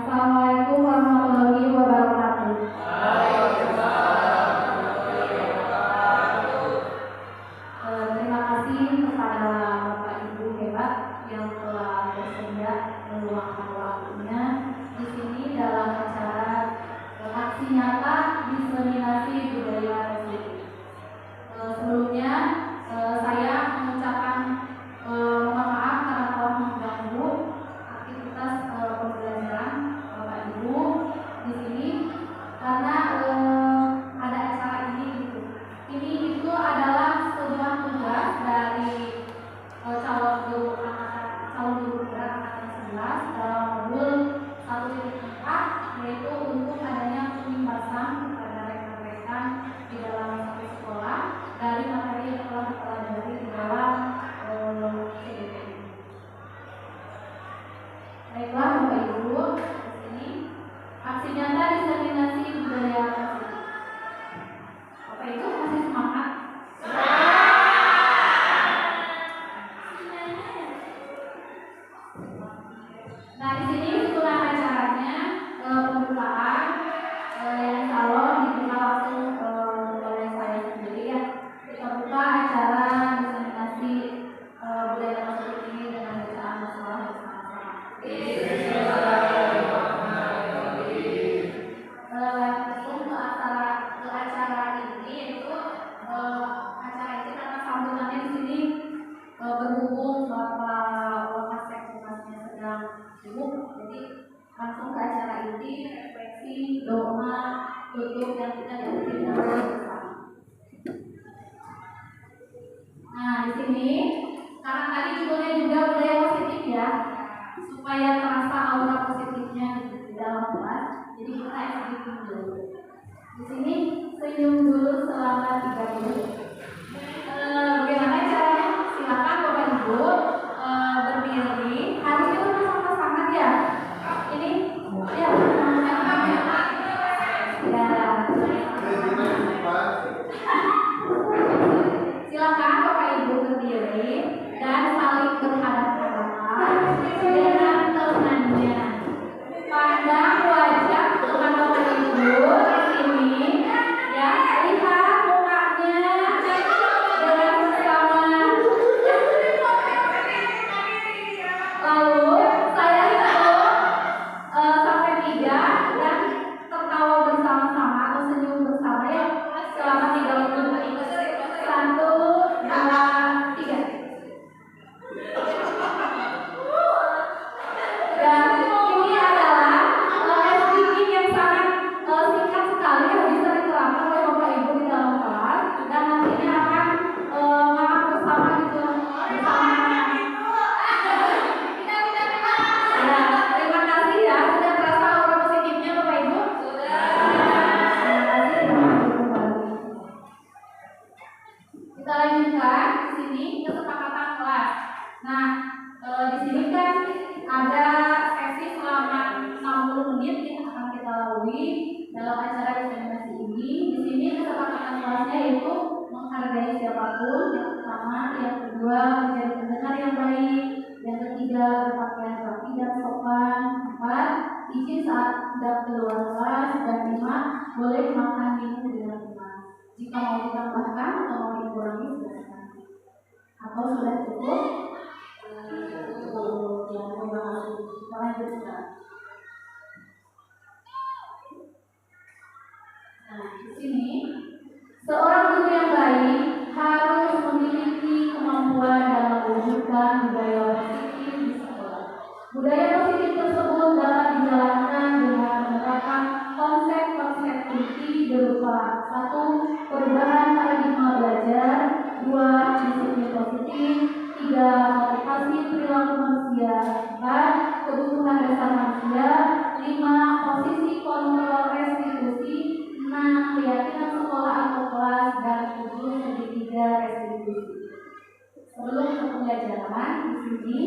Assalamualaikum warahmatullahi wabarakatuh. Terima kasih kepada Bapak Ibu hebat yang telah bersedia meluangkan waktunya di sini dalam acara aksi nyata diseminasi budaya positif. Sebelumnya saya mengucapkan mohon maaf karena telah mengganggu aktivitas pembelajaran Bapak Ibu di sini karena ada acara ini gitu. Ini itu adalah sebuah tugas dari calon guru berat angkatan 11 dalam modul 1.4, yaitu untuk adanya penyimbasan kepada rekan-rekan di dalam satu sekolah dari materi yang telah dipelajari di dalam CDP. Baiklah Bapak Ibu, di sini aksi nyata diseminasi budaya positif. Bapak Ibu masih semangat? Nah, di sini itulah acaranya, pembukaan yang calon dibuka langsung oleh saya sendiri ya. Kita buka acara diseminasi budaya positif ini dengan bacaan basmalah bersama-sama. Langsung ke acara ini, yaitu acara ini karena sambutannya di sini berhubung Bapak Wakasek Humasnya sedang sibuk, jadi langsung ke acara ini, refleksi, doa, tutup yang kita ikuti bersama. Nah, di sini karena tadi judulnya juga budaya positif ya, supaya terasa aura positifnya di dalam kelas, jadi kita ikuti dulu. Di sini senyum dulu selama 3 menit. Bagaimana caranya? Silakan Bapak Ibu berdiri. Harusnya bersama-sama ya. Ini ya. Silakan Bapak Ibu berdiri dan saling berhadapan-hadapan dengan temannya. Pandang wajah teman Bapak Ibu di sini, ya, lihat mukanya dengan bersama. Lalu saya hitung sampai 3 dan tertawa bersama-sama atau senyum bersama ya selama 3 menit. 1, 2, 3. Dan ini adalah speaking yang sangat singkat sekali yang bisa diterapkan oleh Bapak Ibu di dalam kelas, dan nantinya akan ngakak bersama gitu bersama. Ya, terima kasih ya, sudah terasa aura positifnya Bapak Ibu? Sudah. Terima kasih kembali. Kita lanjutkan di sini kesepakatan kelas. Nah, di sini kan ada sesi selama 60 menit yang akan kita lalui dalam acara diseminasi ini. Di sini kesepakatan kelasnya yaitu menghargai siapapun, yang pertama, yang kedua menjadi pendengar yang baik, yang ketiga berpakaian rapi dan sopan, 4 izin saat hendak keluar kelas, dan 5 boleh makan minum dengan tenang. Jika mau ditambahkan atau mau dikurangi silakan. Atau sudah cukup? Ya, terima kasih. Kita lanjutkan. Nah, di sini seorang guru yang baik harus memiliki kemampuan dalam mewujudkan budaya positif di sekolah. Budaya positif tersebut dapat dijalankan dengan menerapkan konsep-konsep kunci berupa 1. Perubahan paradigma belajar, 2. Disiplin positif, 3. Motivasi perilaku manusia, 4. Kebutuhan dasar manusia, 5. Posisi kontrol restitusi, 6. Keyakinan sekolah atau kelas, dan 7. Segitiga restitusi. Sebelum ke pembelajaran di sini,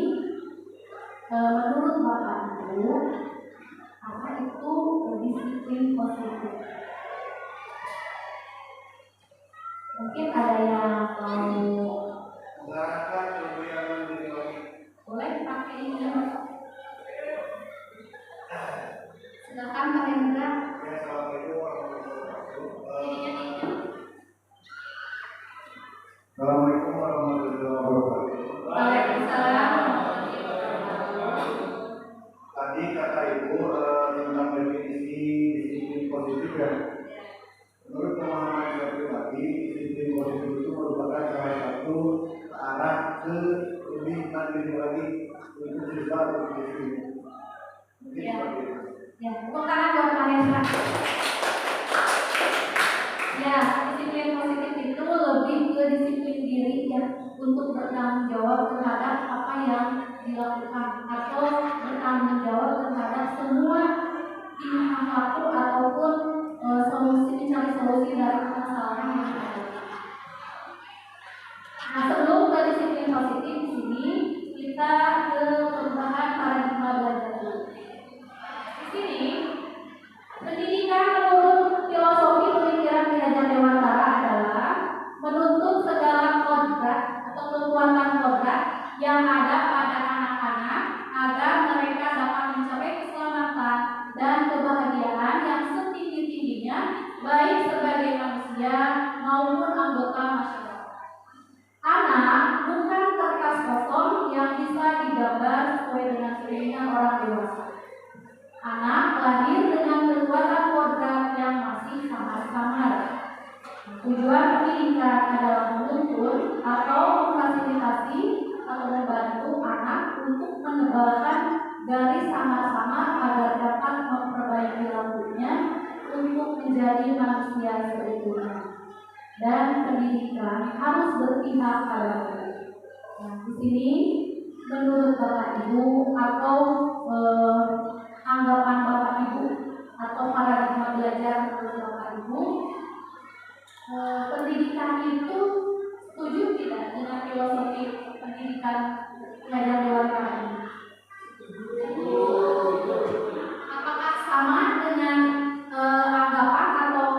menurut Bapak Ibu, apa itu disiplin positif? Mungkin ada yang mau mengarahkan ilmu yang lebih lagi. boleh pakai ini. kira-kira? Ya, Assalamualaikum warahmatullahi wabarakatuh. Assalamualaikum warahmatullahi wabarakatuh. Waalaikumsalam. Tadi kata Ibu tentang definisi disiplin positif ya. Menurut pemahaman saya pribadi, disiplin positif itu merupakan salah satu arah ke lebih mandiri lagi untuk siswa atau disiplin. Mungkin Ya. seperti itu. Ya, tepuk tangan buat Vanessa. Ya, disiplin positif itu lebih ke disiplin diri ya, untuk bertanggung jawab terhadap apa yang dilakukan atau bertanggung jawab terhadap semua tingkah laku ataupun mencari solusi dari permasalahan yang ada. Nah, sebelum ke disiplin positif di sini kita ke perubahan paradigma belajar dulu. Di sini pendidikan menurut filosofi pemikiran Ki Hajar Dewantara adalah menuntut segala kodrat atau kekuatan kodrat yang ada pada anak-anak agar mereka dapat mencapai keselamatan dan kebahagiaan yang setinggi-tingginya baik sebagai manusia maupun anggota masyarakat. Anak bukan kertas kosong yang bisa digambar sesuai dengan keinginan orang dewasa. Anak lahir dengan kekuatan kodrat yang masih samar-samar. Tujuan pendidikan adalah menuntun atau memfasilitasi atau membantu anak untuk menebalkan garis samar-samar agar dapat memperbaiki rambutnya untuk menjadi manusia seutuhnya. Dan pendidikan harus berpihak pada mereka. Nah, di sini menurut Bapak Ibu atau anggapan Bapak Ibu atau paradigma belajar menurut Bapak Ibu, pendidikan itu setuju tidak dengan filosofi pendidikan Ki Hajar Dewantara ini? Apakah sama dengan anggapan atau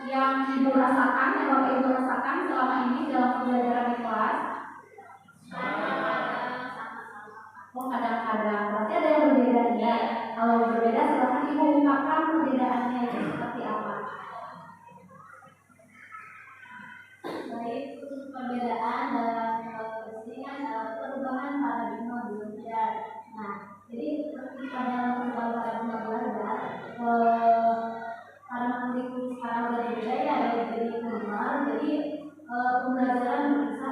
yang Ibu rasakan, yang Bapak Ibu rasakan selama ini dalam pembelajaran di kelas? Oh, kadang-kadang berarti ada yang berbeda ya. Kalau berbeda silakan Ibu ungkapkan perbedaannya itu seperti apa. Baik, untuk perbedaan dalam kesenian perubahan paradigma belajar. Nah, jadi ketika dalam perubahan paradigma belajar, karena kurikulum sekarang udah berbeda ya, dari formal, jadi pembelajaran bisa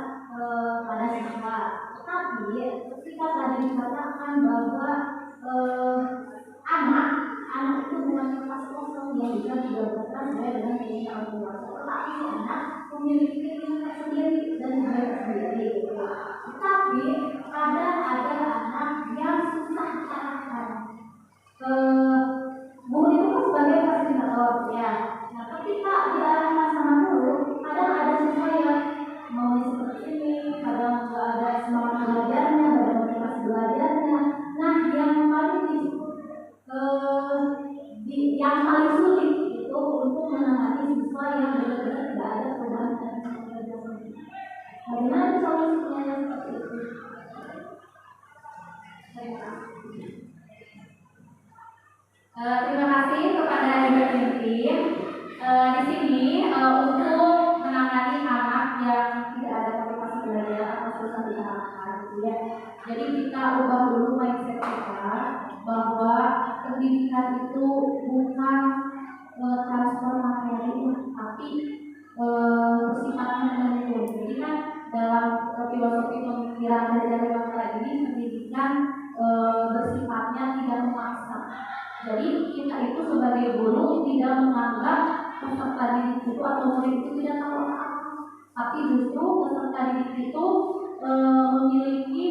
pada siswa. Tapi ketika tadi dikatakan bahwa anak itu bukan kertas kosong yang bisa digambarkan sesuai dengan keinginan orang dewasa, tetapi anak memiliki keinginan sendiri dan juga sendiri. Tapi kadang ada anak yang susah diarahkan. Guru itu kan sebagai fasilitator ya. Nah, ketika diarahkan sama guru, kadang ada siswa yang mau seperti ini, kadang juga ada semangat belajarnya, ada motivasi belajarnya. Nah, yang paling yang paling sulit itu untuk menemani siswa yang benar-benar tidak ada perubahan dan belajar. Bagaimana solusinya seperti itu? Terima kasih kepada Ibu Tintin. Di sini untuk menangani anak yang tidak ada motivasi belajar atau susah diarahkan, ya. Jadi kita ubah dulu mindset kita bahwa pendidikan itu bukan transfer materi, tapi sifatnya menuntun. Jadi kan dalam filosofi pemikiran dari Dewantara ini pendidikan bersifatnya tidak memaksa. Jadi kita itu sebagai guru tidak menganggap peserta didik itu atau murid itu tidak tahu apa-apa, tapi justru peserta didik itu memiliki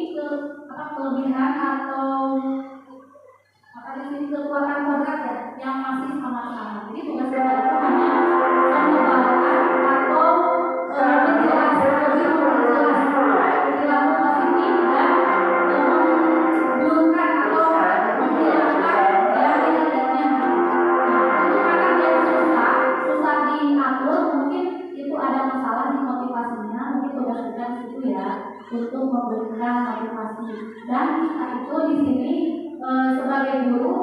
kelebihan atau kekuatan kodrat ya, yang masih sama-sama. Jadi tugas kita itu hanya menyebarkan atau menjelaskan lebih memperjelas perilaku positif dan menurunkan atau menghilangkan yang tidak-tidaknya. Nah, untuk anak yang susah diatur, mungkin itu ada masalah di motivasinya. Mungkin tugas kita itu ya untuk memberikan motivasi. Dan kita itu di sini sebagai guru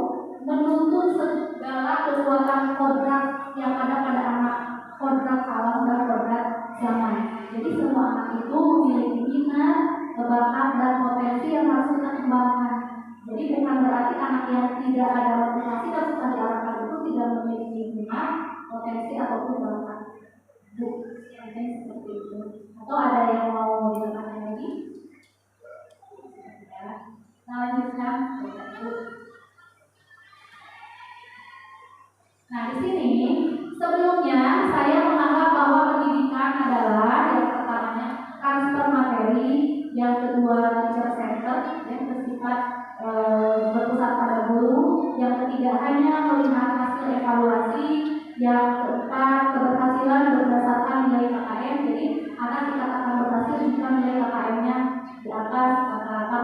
menuntut segala kekuatan kodrat yang ada pada anak, kodrat alam dan kodrat zaman. Jadi semua anak itu memiliki minat, bakat dan potensi yang harus kita kembangkan. Jadi bukan berarti anak yang tidak ada motivasi dan sudah diarahkan itu tidak memiliki minat, potensi ataupun bakat. Seperti itu. Atau ada yang mau ditambahkan lagi? Ya. Nah, lanjutkan. Nah, di sini sebelumnya saya menganggap bahwa pendidikan adalah yang pertamanya transfer materi, yang kedua teacher center yang bersifat berpusat pada guru, yang ketiga hanya melihat hasil evaluasi, yang keempat keberhasilan berdasarkan nilai KKM. Jadi anak dikatakan berhasil jika nilai KKM-nya di atas rata-rata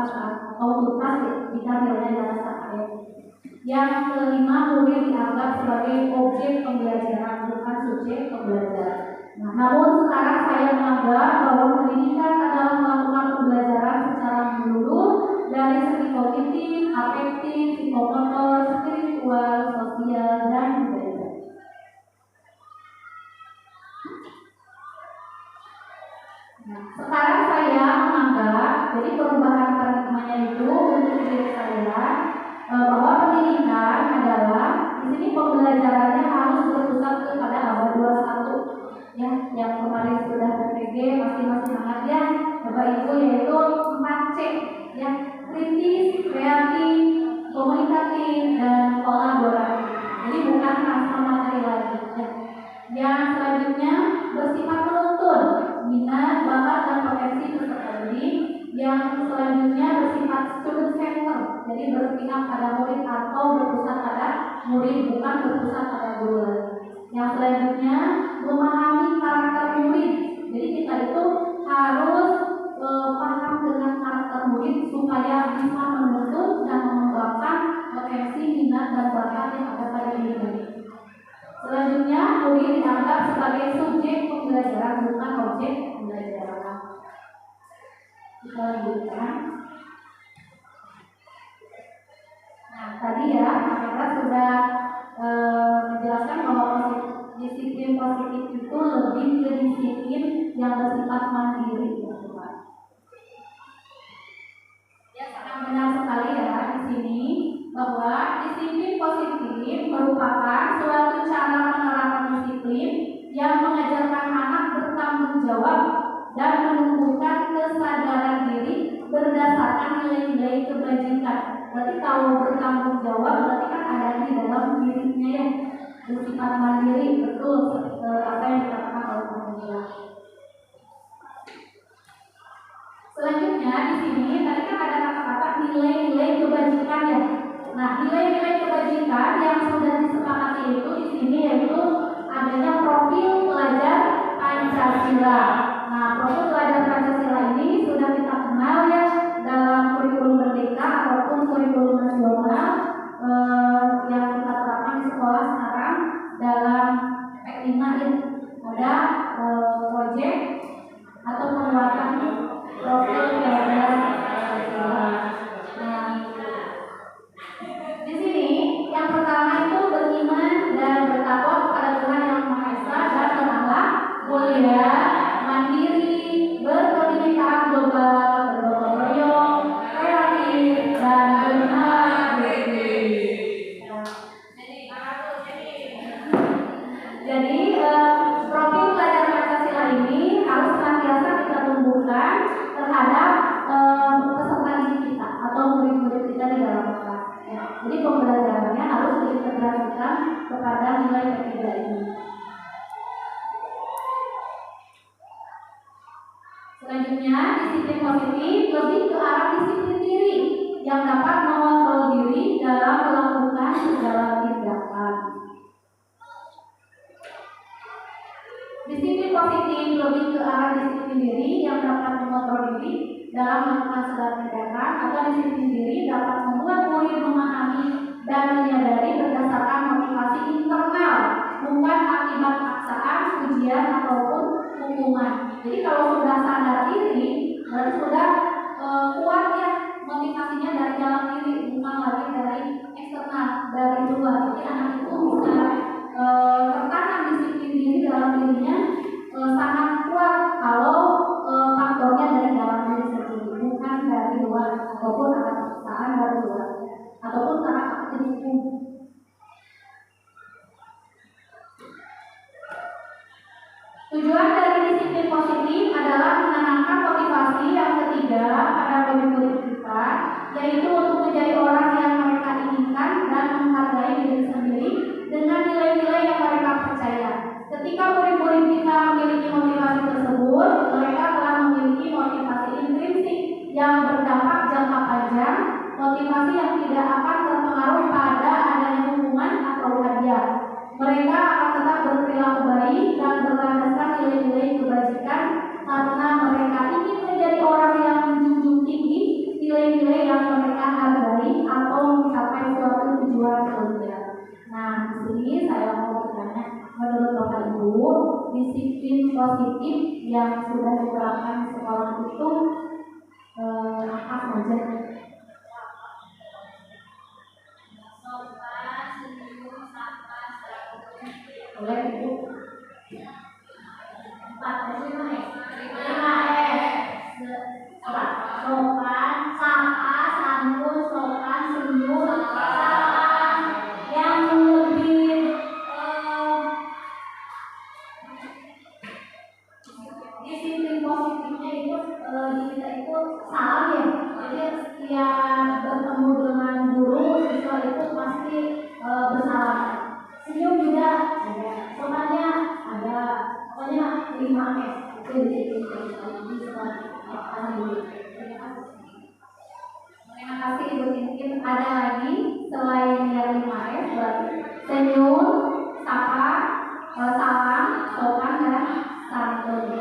atau tuntas jika nilainya di atas KKM. Yang kelima, murid dianggap sebagai objek pembelajaran, bukan subjek pembelajaran. Nah, namun sekarang saya menganggap bahwa pendidikan adalah melakukan pembelajaran secara menyeluruh dari segi kognitif, afektif, psikomotor, spiritual, sosial, dan budaya. Nah, sekarang saya menganggap, jadi perubahan paradigmanya itu untuk diri saya, bahwa pendidikan adalah di sini pembelajarannya harus berpusat kepada abad 21 ya, yang kemarin sudah PPG masih hangat ya Bapak Ibu, yaitu 4C ya, kritis, kreatif, komunikatif, dan kolaboratif. Jadi bukan transfer materi lagi ya. Yang selanjutnya bersifat menuntun minat, bakat, dan potensi peserta didik. Yang selanjutnya bersifat student center, jadi berpihak pada murid atau berpusat pada murid, bukan berpusat pada guru lagi. Yang selanjutnya memahami karakter murid, jadi kita itu harus paham dengan karakter murid supaya bisa menuntun dan mengembangkan potensi minat dan bakat yang ada pada diri murid. Selanjutnya murid dianggap sebagai subjek pembelajaran, bukan objek pembelajaran. Kita lanjutkan. Nah, tadi ya, kita sudah menjelaskan bahwa disiplin positif itu lebih ke disiplin yang bersifat mandiri, ya, sangat benar sekali ya di sini bahwa disiplin positif merupakan suatu cara menerapkan disiplin yang mengajarkan anak bertanggung jawab dan menumbuhkan kesadaran diri berdasarkan nilai-nilai kebajikan. Berarti kalau bertanggung jawab berarti kan ada di dalam dirinya ya, bersifat mandiri, betul apa yang dikatakan oleh Pamela. Selanjutnya di sini tadi kan ada kata-kata nilai-nilai kebajikan ya. Nah, nilai-nilai kebajikan yang sudah disepakati itu di sini yaitu adanya profil pelajar Pancasila. Nah, profil pelajar Pancasila ini sudah kita kenal ya dalam kurikulum merdeka ataupun kurikulum nasional yang kita terapkan di sekolah sekarang dalam P5 ini ada proyek atau penguatan profil pelajar Pancasila. Nah, di sini yang pertama itu beriman dan bertakwa kepada Tuhan Yang Maha Esa dan berakhlak mulia, mandiri, berkebinekaan global, bergotong royong, kreatif, dan bernegara. Jadi profil pelajar Pancasila ini harus senantiasa kita tumbuhkan terhadap peserta didik kita atau murid-murid kita di dalam kelas. Ya. Jadi pembelajarannya harus diintegrasikan kepada nilai ketiga ini. Selanjutnya, disiplin positif lebih ke arah disiplin diri yang dapat mengontrol diri dalam melakukan segala tindakan. Disiplin positif lebih ke arah disiplin diri yang dapat mengontrol diri dalam melakukan segala tindakan, atau disiplin diri dapat membuat murid memahami dan menyadari berdasarkan motivasi internal, bukan akibat paksaan, ujian ataupun hukuman. Jadi kalau sudah sadar diri, berarti sudah kuat ya motivasinya dari dalam diri, bukan lagi dari eksternal, dari Tujuan dari disiplin positif adalah menanamkan motivasi yang ketiga pada murid-murid kita, yaitu untuk menjadi orang yang mereka inginkan dan menghargai diri sendiri dengan nilai-nilai yang mereka percaya. Ketika murid-murid kita memiliki motivasi tersebut, mereka telah memiliki motivasi intrinsik yang berdampak jangka panjang, motivasi yang tidak akan berpengaruh pada adanya hukuman atau hadiah. Mereka akan tetap berperilaku baik dan berlandaskan nilai-nilai kebajikan karena mereka ingin menjadi orang yang menjunjung tinggi nilai-nilai yang mereka hargai atau mencapai suatu tujuan mulia. Nah, di sini saya mau bertanya, menurut Bapak Ibu, disiplin positif yang sudah diterapkan di sekolah itu apa saja? Boleh Ibu? 5S. Sopan, sapa, santun, sopan, senyum, salam. Yang lebih disiplin positifnya itu di kita itu salam ya. Jadi setiap bertemu dengan guru siswa itu pasti bersalam. Senyum juga ada, sopannya ada, pokoknya 5S itu disiplin positif. Terima kasih Ibu Tintin. Ada lagi selain yang 5S, senyum, sapa, salam, sopan dan santun.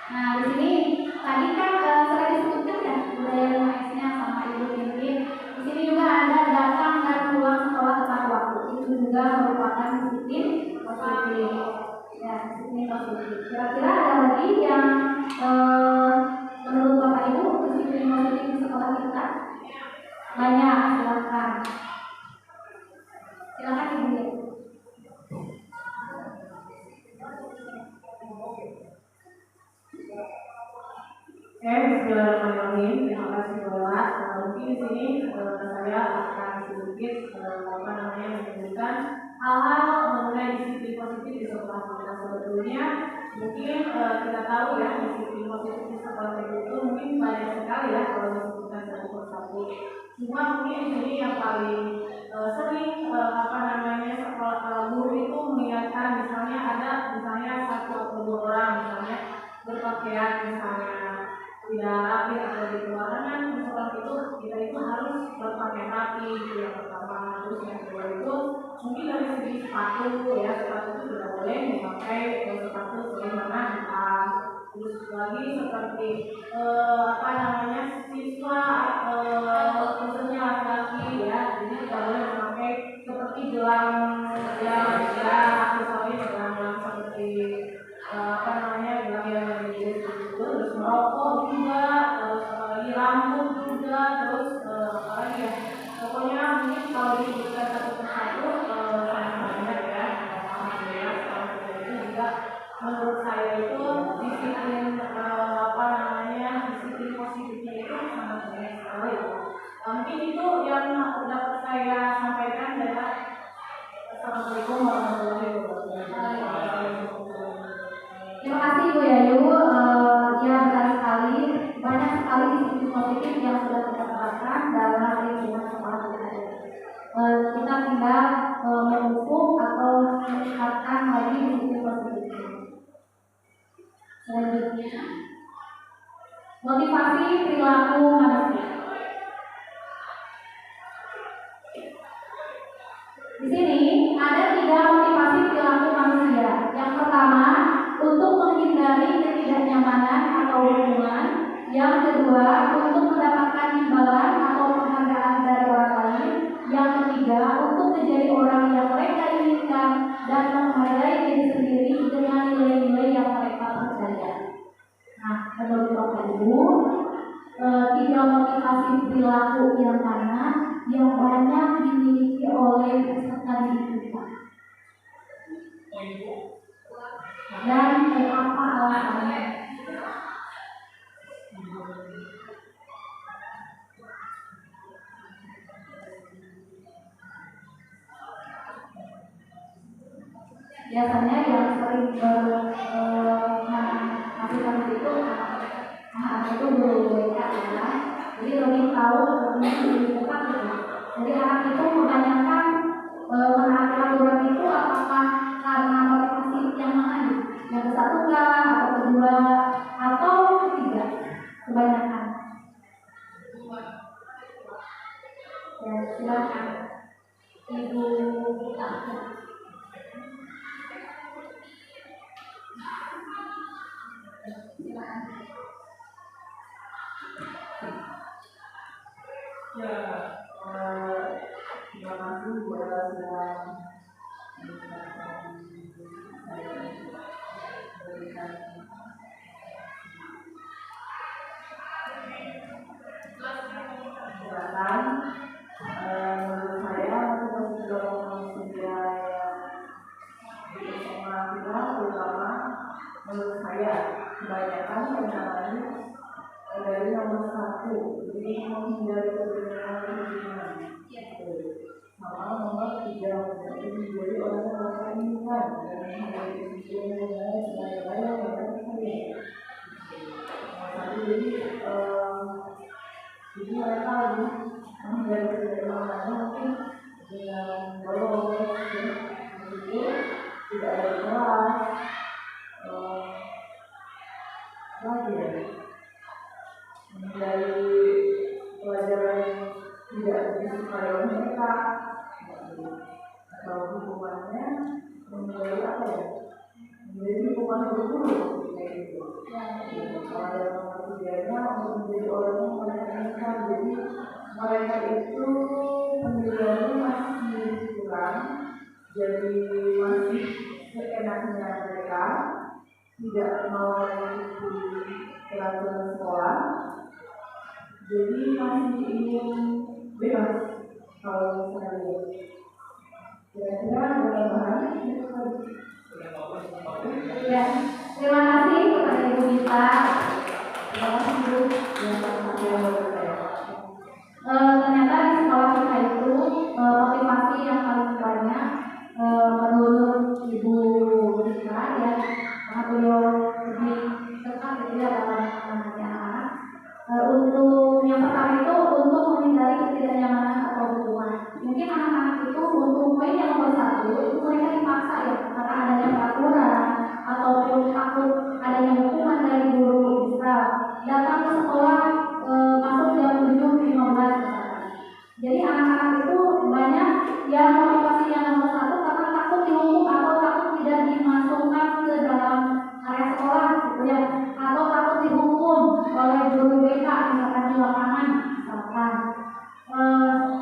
Nah, di sini tadi kan sudah disebutkan ya budaya 5S-nya sama Ibu Tintin. Di sini juga ada datang dan pulang sekolah tepat waktu. Itu juga merupakan disiplin positif. Ya, disiplin positif. Kira-kira ada lagi yang menurut Bapak Ibu disiplin positif di sekolah kita? Banyak, silakan. Silakan Ibu. Bismillahirrahmanirrahim. Terima kasih Bapak. Mungkin di sini saya akan sedikit menyebutkan hal-hal mengenai disiplin positif di sekolah kita. Sebetulnya mungkin kita tahu ya disiplin positif di sekolah itu mungkin banyak sekali ya kalau disebutkan satu persatu. Cuma mungkin di sini yang paling sering sekolah guru itu mengingatkan misalnya ada satu atau dua orang misalnya berpakaian misalnya tidak rapi atau di luaran sekolah itu kita itu harus berpakaian rapi itu yang pertama. Terus yang kedua itu mungkin dari segi sepatu ya, sepatu itu tidak boleh memakai sepatu sebagaimana hitam. Terus lagi seperti siswa khususnya laki-laki ya, jadi tidak boleh memakai seperti gelang seperti gelang yang religius itu, terus merokok juga, terus apalagi rambut juga, terus apalagi ya, pokoknya mungkin kalau disebutkan satu persatu sangat banyak ya. Alhamdulillah sekarang itu juga menurut saya itu disiplin disiplin positifnya itu sangat banyak sekali. Mungkin itu yang dapat saya sampaikan adalah Assalamualaikum warahmatullahi wabarakatuh. Terima kasih Bu Yayu. Ya benar sekali, banyak sekali disiplin positif yang sudah kita terapkan dalam lingkungan sekolah kita. Kita tinggal memupuk atau meningkatkan lagi disiplin positif. Selanjutnya, motivasi perilaku manusia. Di sini ada 3 motivasi perilaku manusia. Yang pertama, untuk menghindari ketidaknyamanan atau hubungan. Yang kedua, untuk mendapatkan imbalan atau penghargaan dari orang lain. Yang ketiga, untuk menjadi orang yang mereka inginkan dan menghargai diri sendiri dengan nilai-nilai yang mereka percaya. Nah, menurut Bapak Ibu, 3 motivasi perilaku yang mana yang banyak dimiliki oleh peserta didik kita? Dan apa alasannya? biasanya yang sering melakukan itu anak itu guru BK ya, jadi lebih tahu lebih dekat gitu. Jadi anak itu kebanyakan menaati aturan itu apakah karena motivasi yang mana gitu, yang satu kah atau kedua atau ketiga, kebanyakan. Ya silakan Ibu Ahmad. Ya, terima kasih buat sudah memberikan penjelasan. Menurut saya motivasi dalam media informasinya terutama menurut saya kebanyakan kendalanya dari nomor satu, jadi menghindari kebenaran sama nomor tiga, jadi menjadi orang yang berkeinginan dan menghindari kebenaran dan lain-lain. Nomor satu, jadi mereka lebih menghindari kebenaran mungkin dengan bolos, begitu tidak ada kelas, lagi ya. Menghindari pelajaran yang tidak disukai oleh mereka atau hukumannya menghindari apa ya? Menjadi hukuman berguru kayak gitu. Kalau dalam kerjanya untuk menjadi orang yang mereka inginkan, jadi mereka itu pendidikannya masih kurang, jadi masih seenaknya mereka, tidak mau mengikuti peraturan sekolah. Jadi masih ingin bebas kalau misalnya kira-kira mudah-mudahan Ya, terima kasih kepada Ibu Gita. Terima kasih Bu. Ternyata di sekolah kita itu motivasi yang paling banyak menurut Ibu Gita ya, karena beliau lebih dekat gitu ya dalam mengajar anak. Untuk yang pertama itu untuk menghindari ketidaknyamanan atau hukuman. Mungkin anak-anak itu untuk poin yang nomor satu itu mereka dipaksa ya karena adanya peraturan ataupun takut adanya hukuman dari guru bisa datang ke sekolah masuk jam 7.15 misalkan. Jadi anak-anak itu banyak yang motivasi yang nomor satu karena takut dihukum atau takut tidak dimasukkan ke dalam area sekolah gitu ya, atau takut dihukum oleh guru BK misalkan di lapangan misalkan.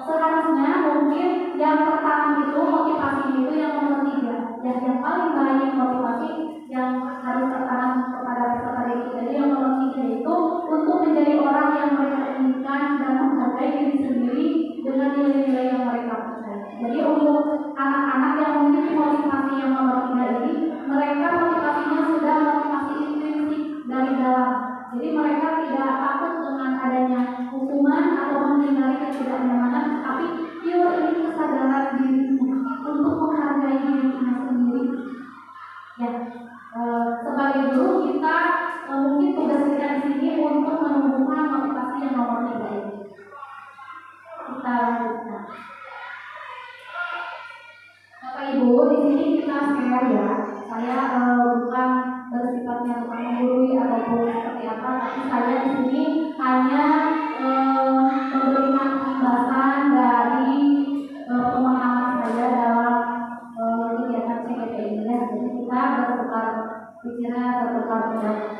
Seharusnya mungkin yang pertama itu motivasi itu yang nomor 3 dan yang paling banyak motivasi yang harus tertanam kepada peserta didik. Jadi yang nomor 3 itu untuk menjadi orang yang mereka inginkan dan menghargai diri sendiri dengan nilai-nilai yang mereka percaya. Jadi untuk anak-anak yang memiliki motivasi yang nomor 3 ini, mereka motivasinya sudah motivasi intrinsik dari dalam. Jadi mereka tidak takut dengan adanya hukuman atau menghindari ketidaknyamanan, tapi pure ini kesadaran dirinya untuk menghargai dirinya sendiri. Ya, sebagai guru kita mungkin tugas kita di sini untuk menumbuhkan motivasi yang nomor 3 ini. Kita lanjutkan. Bapak Ibu, di sini kita share ya. Saya bukan bersifatnya tukang menggurui ataupun seperti apa, tapi saya di sini hanya memberikan pembahasan dari pemahaman saya dalam kegiatan CPT ini ya. Jadi kita bertukar pikiran, bertukar pendapat.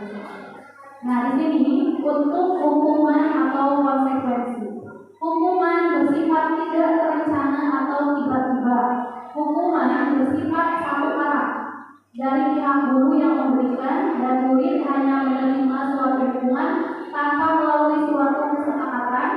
Nah, di sini untuk hukuman atau konsekuensi. Hukuman bersifat tidak terencana atau tiba-tiba. Hukuman bersifat satu arah dari pihak guru yang memberikan, dan murid hanya menerima suatu hukuman tanpa melalui suatu kesepakatan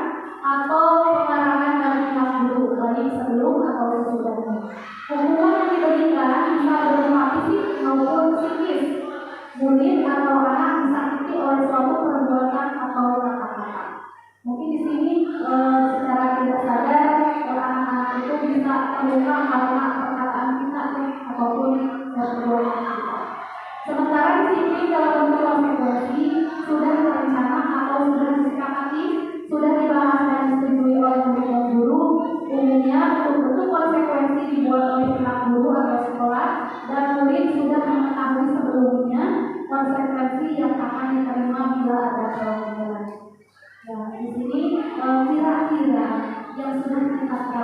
atau pengarahan dari pihak guru, baik sebelum atau sesudahnya. Hukuman yang diberikan bisa berupa fisik maupun psikis. Murid atau anak disakiti oleh suatu perbuatan atau kata-kata. Mungkin di sini secara tidak sadar anak-anak itu bisa terluka karena perkataan kita ataupun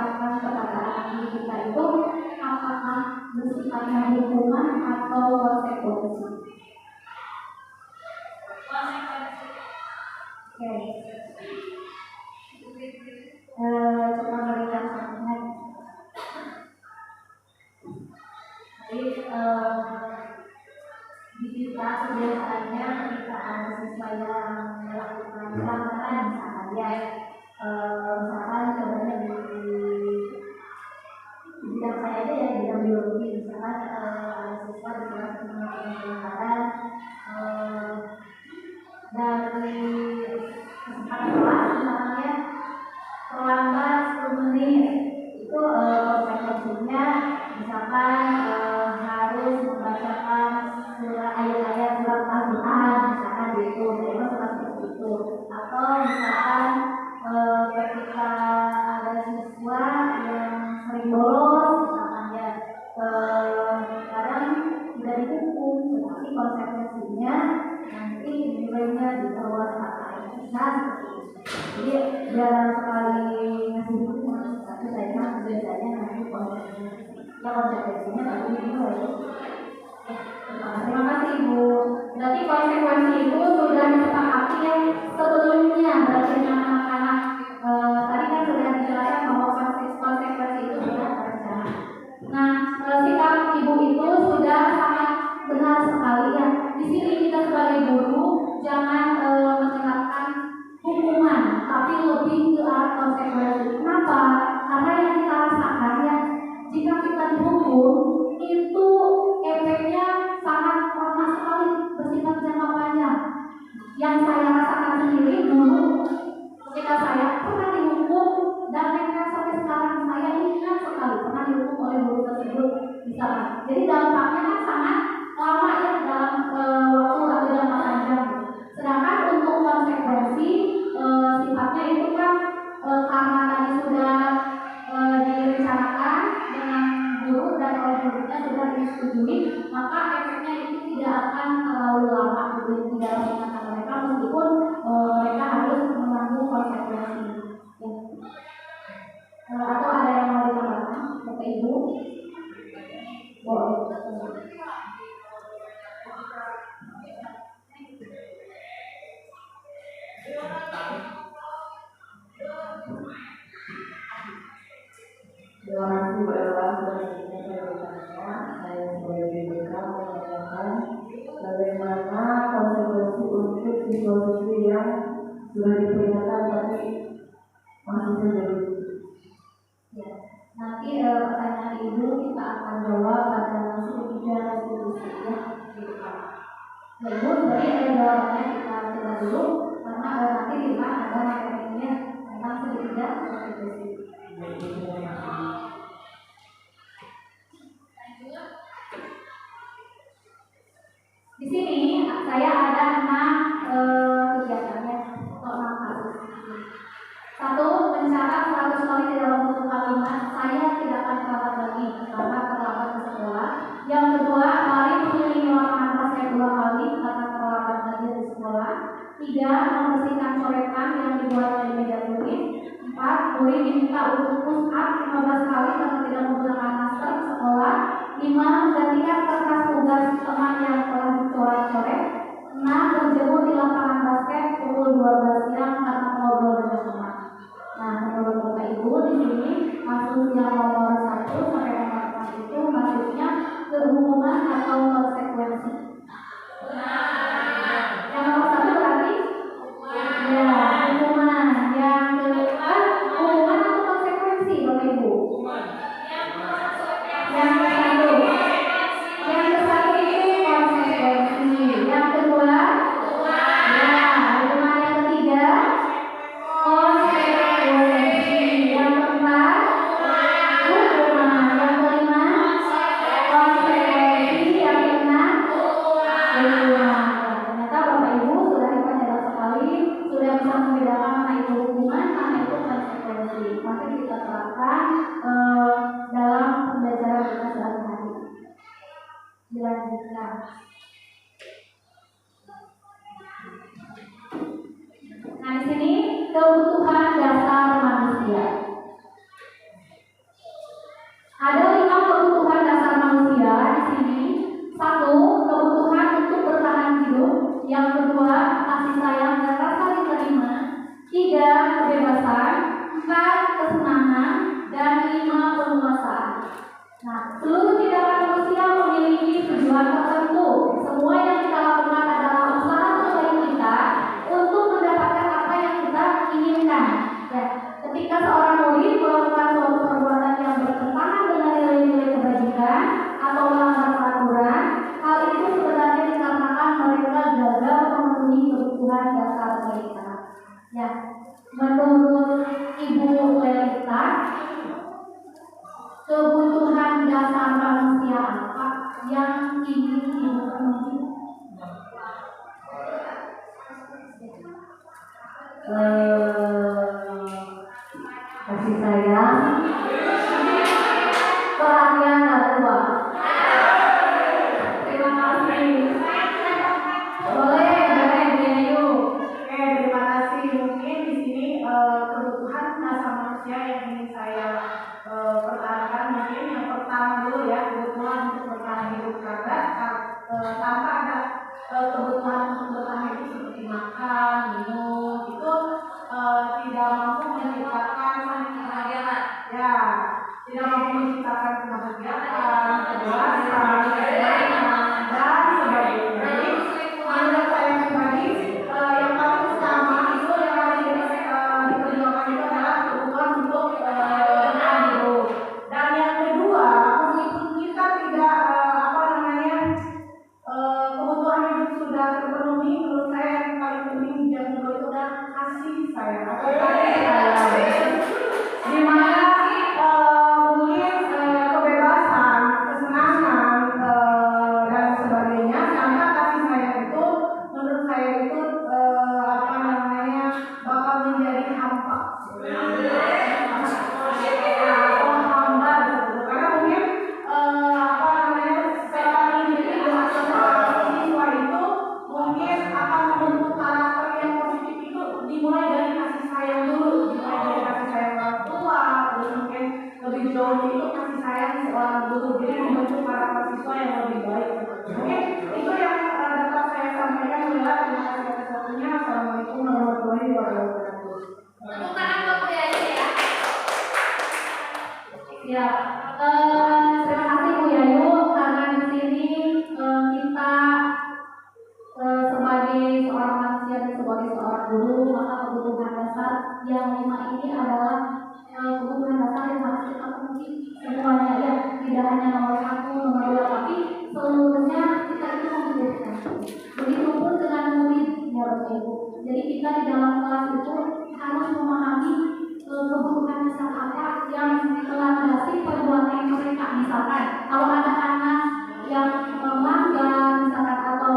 menerapkan perkataan kita itu apakah bersifatnya hukuman atau konsekuensi? Oke. Coba melihat contohnya. Jadi di kita kebiasaannya ketika ada siswa yang melakukan pelanggaran misalkan ya, misalkan contohnya di bidang saya aja ya, di bidang biologi misalkan ada siswa di kelas melakukan pelanggaran dari kesempatan kelas misalkan ya terlambat 10 menit itu konsekuensinya misalkan harus membacakan ayat-ayat surat Al-Quran misalkan gitu, jadi seperti itu. Atau misalkan ketika ada siswa yang sering bolos misalkan ya, sekarang tidak dihukum, tetapi konsekuensinya nanti nilainya diperluas seperti itu. Jadi jarang sekali ngasih hukuman, tapi saya biasanya nanti konsekuensinya nanti dinilai. Terima kasih Ibu. Berarti konsekuensi itu sudah disepakati yang sebelumnya, berarti anak-anak tadi kan sudah dijelaskan bahwa konsekuensi itu sudah terrencana. Nah, sikap Ibu itu sudah sangat benar sekali ya. Di sini kita sebagai guru jangan menerapkan hukuman, tapi lebih ke arah konsekuensi. Kenapa? Karena yang kita rasakan ya, jika kita dihukum itu efeknya sangat lama sekali, bersifat jangka panjang. Yang saya rasakan sendiri dulu ketika saya pernah dihukum dan nekat sampai sekarang saya ingat sekali pernah dihukum oleh guru tersebut misalkan. Jadi dampaknya kan sangat lama ya, dalam waktu atau jangka panjang. Sedangkan untuk konsekuensi sifatnya itu kan karena tadi sudah direncanakan dengan guru dan oleh gurunya sudah disetujui, maka efeknya itu tidak akan terlalu lama di dalam ingatan mereka meskipun mereka harus menanggung konsekuensi. Atau ada yang mau ditambahkan, Bapak Ibu? Boleh. Terima kasih Bu Ella sudah menyampaikan. Saya sebagai BPK menanyakan bagaimana konsekuensi untuk siswa-siswi yang sudah diperingatkan tapi masih saja Ya, nanti pertanyaan Ibu kita akan jawab pada masuk 3 resolusi ya. Ya Ibu, jadi jawabannya kita coba dulu karena nanti di depan ada materinya tentang segitiga resolusi. Di sini saya ada 6 kegiatannya atau 6 kasus. 1, mencatat 100 kali di dalam satu kalimat saya tidak akan terlambat lagi karena terlambat ke sekolah. Yang kedua, mari mengelilingi lapangan basket 2 kali karena terlambat lagi di sekolah. 3, membersihkan coretan yang dibuat dari meja tulis. 4, murid diminta untuk push up 15 kali karena tidak menggunakan masker ke sekolah. 5, menggantikan kertas tugas teman yang telah dicoret-coret. 6, berjemur di lapangan basket pukul 12 siang karena ngobrol dengan teman. Nah, menurut Bapak Ibu di sini kasus yang nomor 1 sampai nomor 4 itu maksudnya kehukuman atau konsekuensi. Yang nomor 1 berarti ya hukuman. Yang kedua hukuman atau konsekuensi Bapak Ibu. Yang kedua itu konsekuensi. Yang kedua ya hukuman. Yang ketiga kasih sayang, perhatian dan uang. Terima kasih. Boleh Yayu. Oke, terima kasih. Mungkin di sini kebutuhan dasar manusia yang ingin saya pertahankan, mungkin yang pertama dulu ya, kebutuhan untuk bertahan hidup, karena tanpa ada kebutuhan untuk bertahan hidup seperti makan, minum, itu tidak mampu menciptakan kebahagiaan. Ya, tidak mampu menciptakan kebahagiaan, kebahagiaan, dan sebagainya. Jadi, menurut saya pribadi, yang paling utama itu yang harus diperjuangkan itu adalah kebutuhan untuk bertahan hidup. Dan yang kedua, meskipun kita tidak kebutuhan hidup sudah terpenuhi, menurut saya yang paling penting yang kedua itu adalah kasih sayang atau kasih sayang. Di mana mungkin kebebasan, kesenangan dan sebagainya, tanpa kasih sayang itu menurut saya itu bakal menjadi hampa. Hamba gitu. Karena mungkin seorang individu atau seorang siswa itu mungkin akan membentuk karakter yang positif itu dimulai dari kasih sayang dulu, dimulai dari kasih sayang orang tua, terus mungkin lebih jauh itu kasih sayang seorang guru, jadi membentuk karakter siswa yang lebih baik. Mungkin itu yang dapat saya sampaikan. Terima kasih atas waktunya. Assalamualaikum warahmatullahi wabarakatuh. Tepuk tangan buat Bu Yayu ya. Ya, terima kasih Bu Yayu, karena di sini kita sebagai seorang manusia dan sebagai seorang guru, maka kebutuhan dasar yang 5 ini adalah kebutuhan dasar yang harus kita penuhi semuanya, ya, tidak hanya nomor 1, nomor 2, tapi seluruhnya kita itu membutuhkan. Begitupun dengan murid, ya Bapak Ibu. Jadi kita di dalam kelas itu harus memahami kebutuhan dasar apa yang melandasi perbuatan mereka. Misalkan kalau ada anak yang melanggar misalkan atau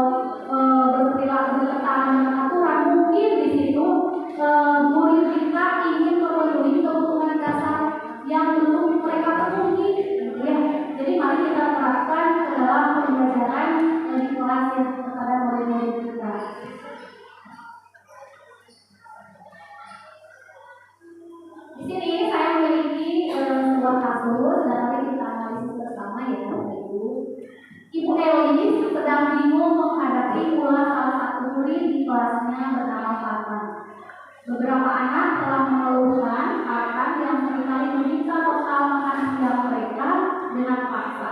berperilaku bertentangan dengan aturan, mungkin di situ murid kita ingin memenuhi kebutuhan dasar yang belum mereka penuhi. Ya, jadi mari kita terapkan ke dalam pembelajaran di kelas yang kepada murid-murid kita. Di sini saya memiliki sebuah kasus dan nanti kita analisis bersama ya Bapak Ibu. Ibu Elis sedang bingung menghadapi ulah salah satu murid di kelasnya bernama Fatan. Beberapa anak telah mengeluhkan Fatan yang seringkali meminta bekal makan siang mereka dengan paksa.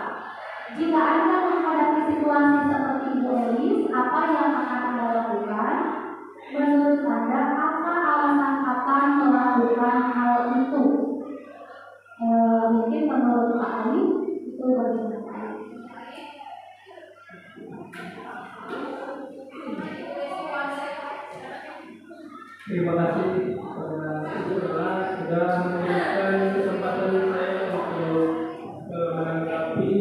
Jika Anda menghadapi situasi seperti Ibu Elis, apa yang akan Anda lakukan? Menurut Anda, apa alasan Fatan melakukan hal itu? Mungkin menurut Pak Ali itu bagaimana? Terima kasih kepada Ibu Ella sudah memberikan kesempatan saya untuk menanggapi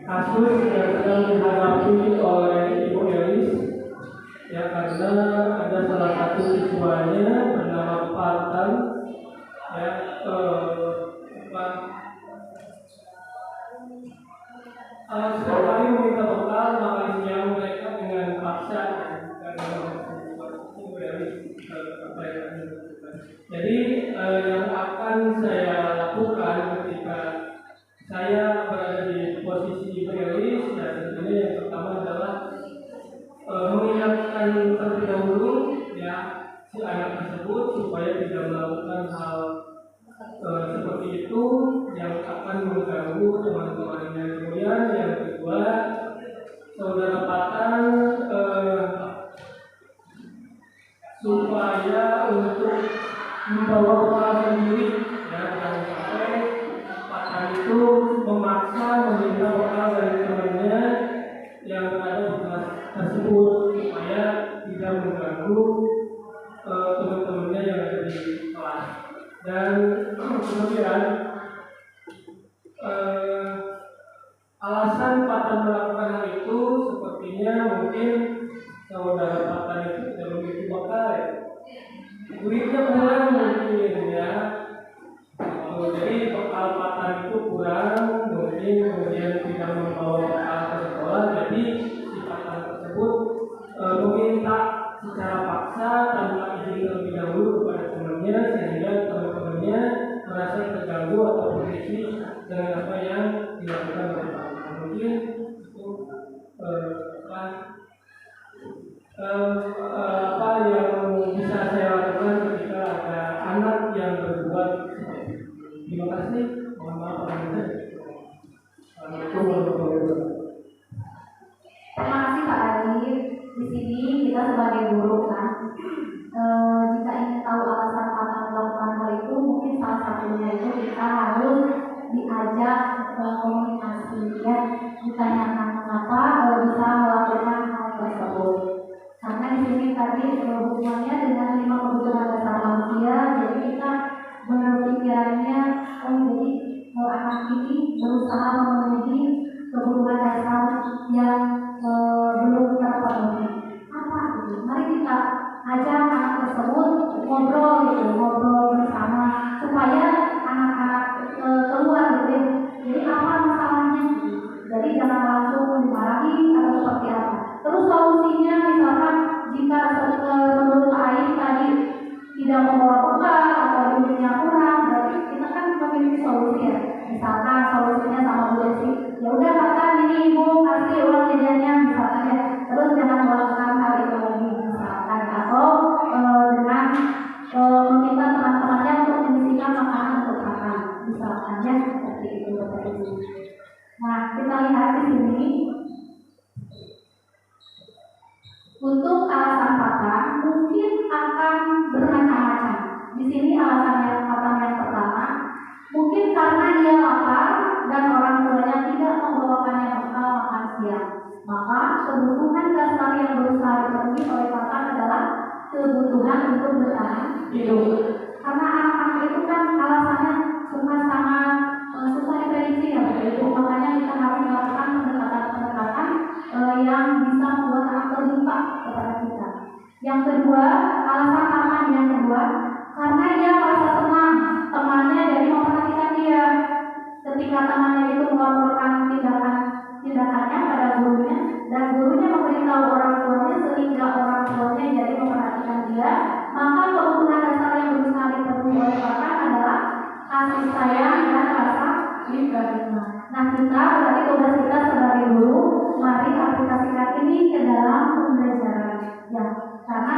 kasus yang sedang dihadapi oleh Ibu Elis. Ya, karena ada salah satu siswanya bernama Fatan, ya, setiap kali meminta bekal makan siang mereka dengan paksa. Jadi yang akan saya lakukan ketika saya berada di posisi Ibu Elis, ya tentunya yang pertama adalah mengingatkan terlebih dahulu ya si anak tersebut supaya tidak melakukan hal seperti itu yang akan mengganggu teman-temannya. Kemudian yang kedua, saudara Fatan supaya untuk membawa bekal sendiri, ya, jangan sampai Fatan itu memaksa meminta bekal dari temannya yang berada di kelas tersebut supaya tidak mengganggu teman-temannya yang ada di kelas. Dan kemudian alasan Fatan melakukan hal itu sepertinya mungkin saudara Fatan itu tidak memiliki bekal, ya. duitnya kurang mungkin ya. Jadi bekal patan itu kurang, mungkin kemudian tidak membawa bekal ke sekolah, jadi si patan tersebut meminta secara paksa tanpa izin terlebih dahulu kepada temannya, sehingga teman-temannya merasa terganggu atau risih dengan apa yang dilakukan oleh patan. Mungkin itu apa yang bisa saya lakukan ketika ada anak yang berbuat seperti itu. Terima kasih. Mohon maaf apabila. Assalamualaikum warahmatullahi wabarakatuh. Terima kasih Pak Ali. Di sini kita sebagai guru kan, jika ingin tahu alasan patan melakukan hal itu, mungkin salah satunya itu kita harus diajak komunikasi ya, ditanyakan mengapa bisa melakukan hal tersebut. Karena di sini tadi hubungannya dengan 5 kebutuhan dasar manusia, jadi kita berpikirannya jadi anak ini berusaha memenuhi kebutuhan dasar yang belum terpenuhi. Apa itu? Mari kita ajak anak tersebut ngobrol bersama supaya anak-anak keluar gitu. Jadi apa masalahnya? Jadi jangan langsung dimarahi atau seperti apa. Terus solusinya misalkan jika menurut Pak Ain tadi tidak membawa bekal atau duitnya kurang, berarti kita kan memiliki solusi ya. Misalkan solusinya sama Bu Desi, ya udah kata ini Ibu kasih uang jajannya misalkan ya. Terus jangan melakukan hal itu lagi misalkan, atau dengan meminta teman-temannya untuk menyisihkan makanan untuk makan misalkan ya, seperti itu Bapak Ibu. Nah kita lihat di sini untuk alasan patan mungkin akan bermacam-macam. Di sini alasan patan yang pertama mungkin karena dia lapar dan orang tuanya tidak membawakannya bekal makan siang. Maka kebutuhan dasar yang berusaha dipenuhi oleh patan adalah kebutuhan untuk bertahan hidup. Karena anak-anak itu kan alasannya sangat susah diprediksi ya Bapak Ibu. Makanya kita harus melakukan pendekatan-pendekatan yang bisa membuat anak terbuka kepada kita. Yang kedua, alasan patan yang kedua, karena dia merasa senang temannya jadi memperhatikan dia. Ketika temannya itu melaporkan tindakannya pada gurunya dan gurunya memberitahu orang tuanya sehingga orang tuanya jadi memperhatikan dia, maka kebutuhan dasar yang berusaha dipenuhi oleh patan adalah kasih sayang dan rasa diterima. Nah kita berarti tugas kita sebagai guru, mari aplikasikan ini ke dalam pembelajaran ya, karena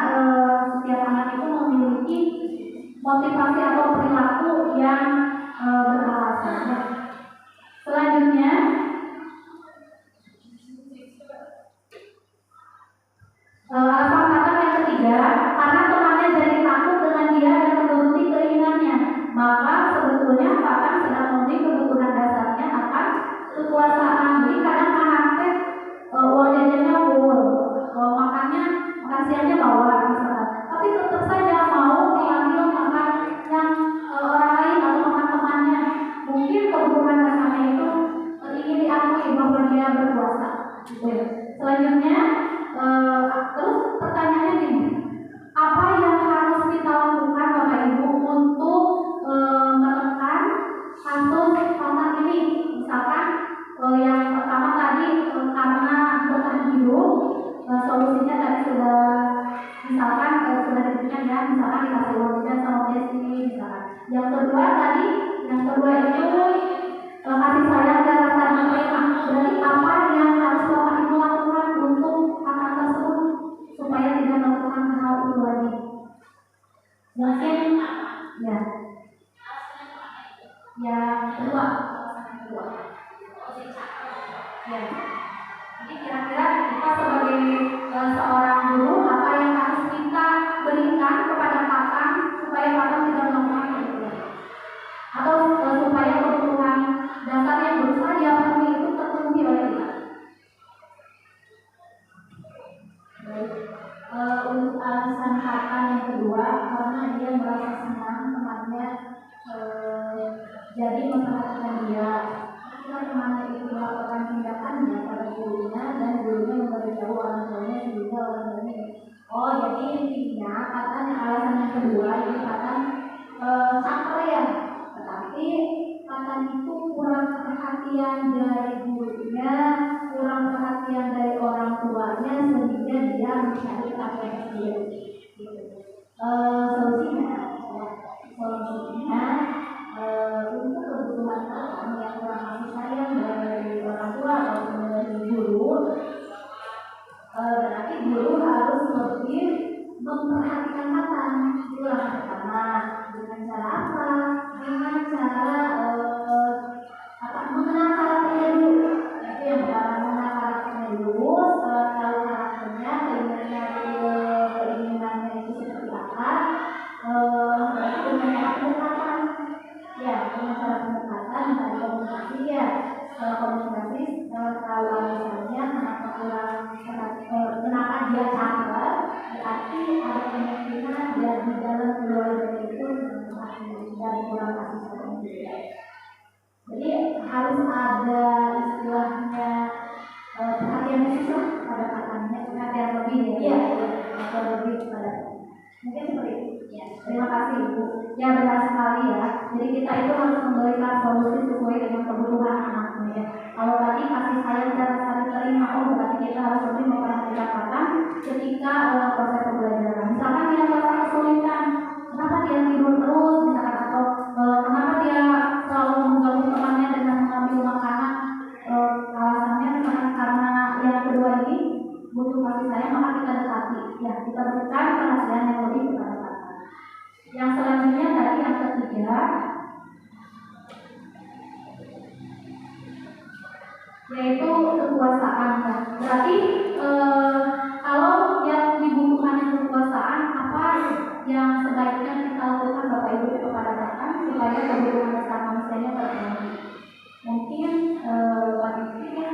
setiap anak itu memiliki motivasi atau perilaku yang beralasan ya. Selanjutnya alasan patan yang ketiga, karena temannya jadi takut dengan dia dan menuruti keinginannya, maka sebetulnya patan sedang memenuhi kebutuhan dasarnya akan kekuasaan. Jadi kadang anak uang jajannya full, makan siangnya bawa misalkan, tapi tetap saja mau diambil makan yang orang lain atau makan temannya. Mungkin kebutuhan dasarnya itu ingin diakui bahwa dia berkuasa. Gitu ya. Selanjutnya terus pertanyaannya gini, apa yang harus kita lakukan Bapak Ibu untuk menekan kasus patan ini? Misalkan yang pertama tadi karena bertahan hidup, solusinya tadi sudah misalkan sudah diberikan ya, misalkan dikasih uangnya sama Desi misalkan. Yang kedua tadi, yang kedua itu kasih sayang dan rasa menerima. Berarti apa yang harus Bapak Ibu lakukan untuk anak tersebut supaya tidak melakukan hal itu lagi? Mungkin ya, yang kedua. Ya. Jadi kira-kira kita sebagai seorang guru, apa yang harus kita berikan kepada patan supaya patan tidak melakukan itu, atau supaya kebutuhan dasar yang berusaha dia penuhi itu terpenuhi oleh kita. Untuk alasan patan yang kedua, karena dia merasa senang temannya jadi memperhatikan dia. Temannya itu melakukan tindakannya pada gurunya dan gurunya memberitahu orang tuanya sehingga orang tuanya Oh, jadi intinya kata yang alasan yang kedua ini kata capaian, tetapi kata itu kurang perhatian dari gurunya, kurang perhatian dari orang tuanya sehingga dia mencari capaian sendiri. Gitu. Solusinya, untuk kebutuhan kata yang kurang kasih sayang dari orang tua atau dari guru. Berarti guru harus lebih memperhatikan kata. Itulah yang pertama. Dengan cara apa? Dengan cara mengenal karakternya dulu. Itu yang pertama, mengenal karakternya dulu. Setelah tahu karakternya, keinginannya itu seperti apa. Berarti dengan cara pendekatan. Ya, dengan cara pendekatan dari komunikasi ya. Setelah komunikasi, tahu alasannya kenapa dia caper, berarti ada kemungkinan dari dalam keluarga itu dari kurang kasih sayang. Jadi harus ada istilahnya perhatian khusus pada katanya, perhatian lebih ya, atau lebih pada mungkin seperti itu. Ya, terima kasih Ibu. Ya benar sekali ya. Jadi kita itu harus memberikan solusi sesuai dengan kebutuhan anaknya. Ya. Kalau tadi kasih sayang dan saling terima, berarti kita harus lebih memperhatikan kata ketika proses pembelajaran. Misalkan dia merasa kesulitan, kenapa dia tidur terus, misalkan atau kenapa dia selalu mengganggu temannya dengan mengambil makanan, alasannya misalkan karena yang kedua ini butuh kasih sayang, maka kita dekati. Ya, kita berikan perhatian yang lebih kepada kata. Yang selanjutnya tadi yang ketiga, yaitu kekuasaan. Berarti kalau yang dibutuhkan yang kekuasaan, apa yang sebaiknya kita lakukan Bapak Ibu kepada kata supaya kebutuhan dasar manusianya terpenuhi? Mungkin Pak Diki ya.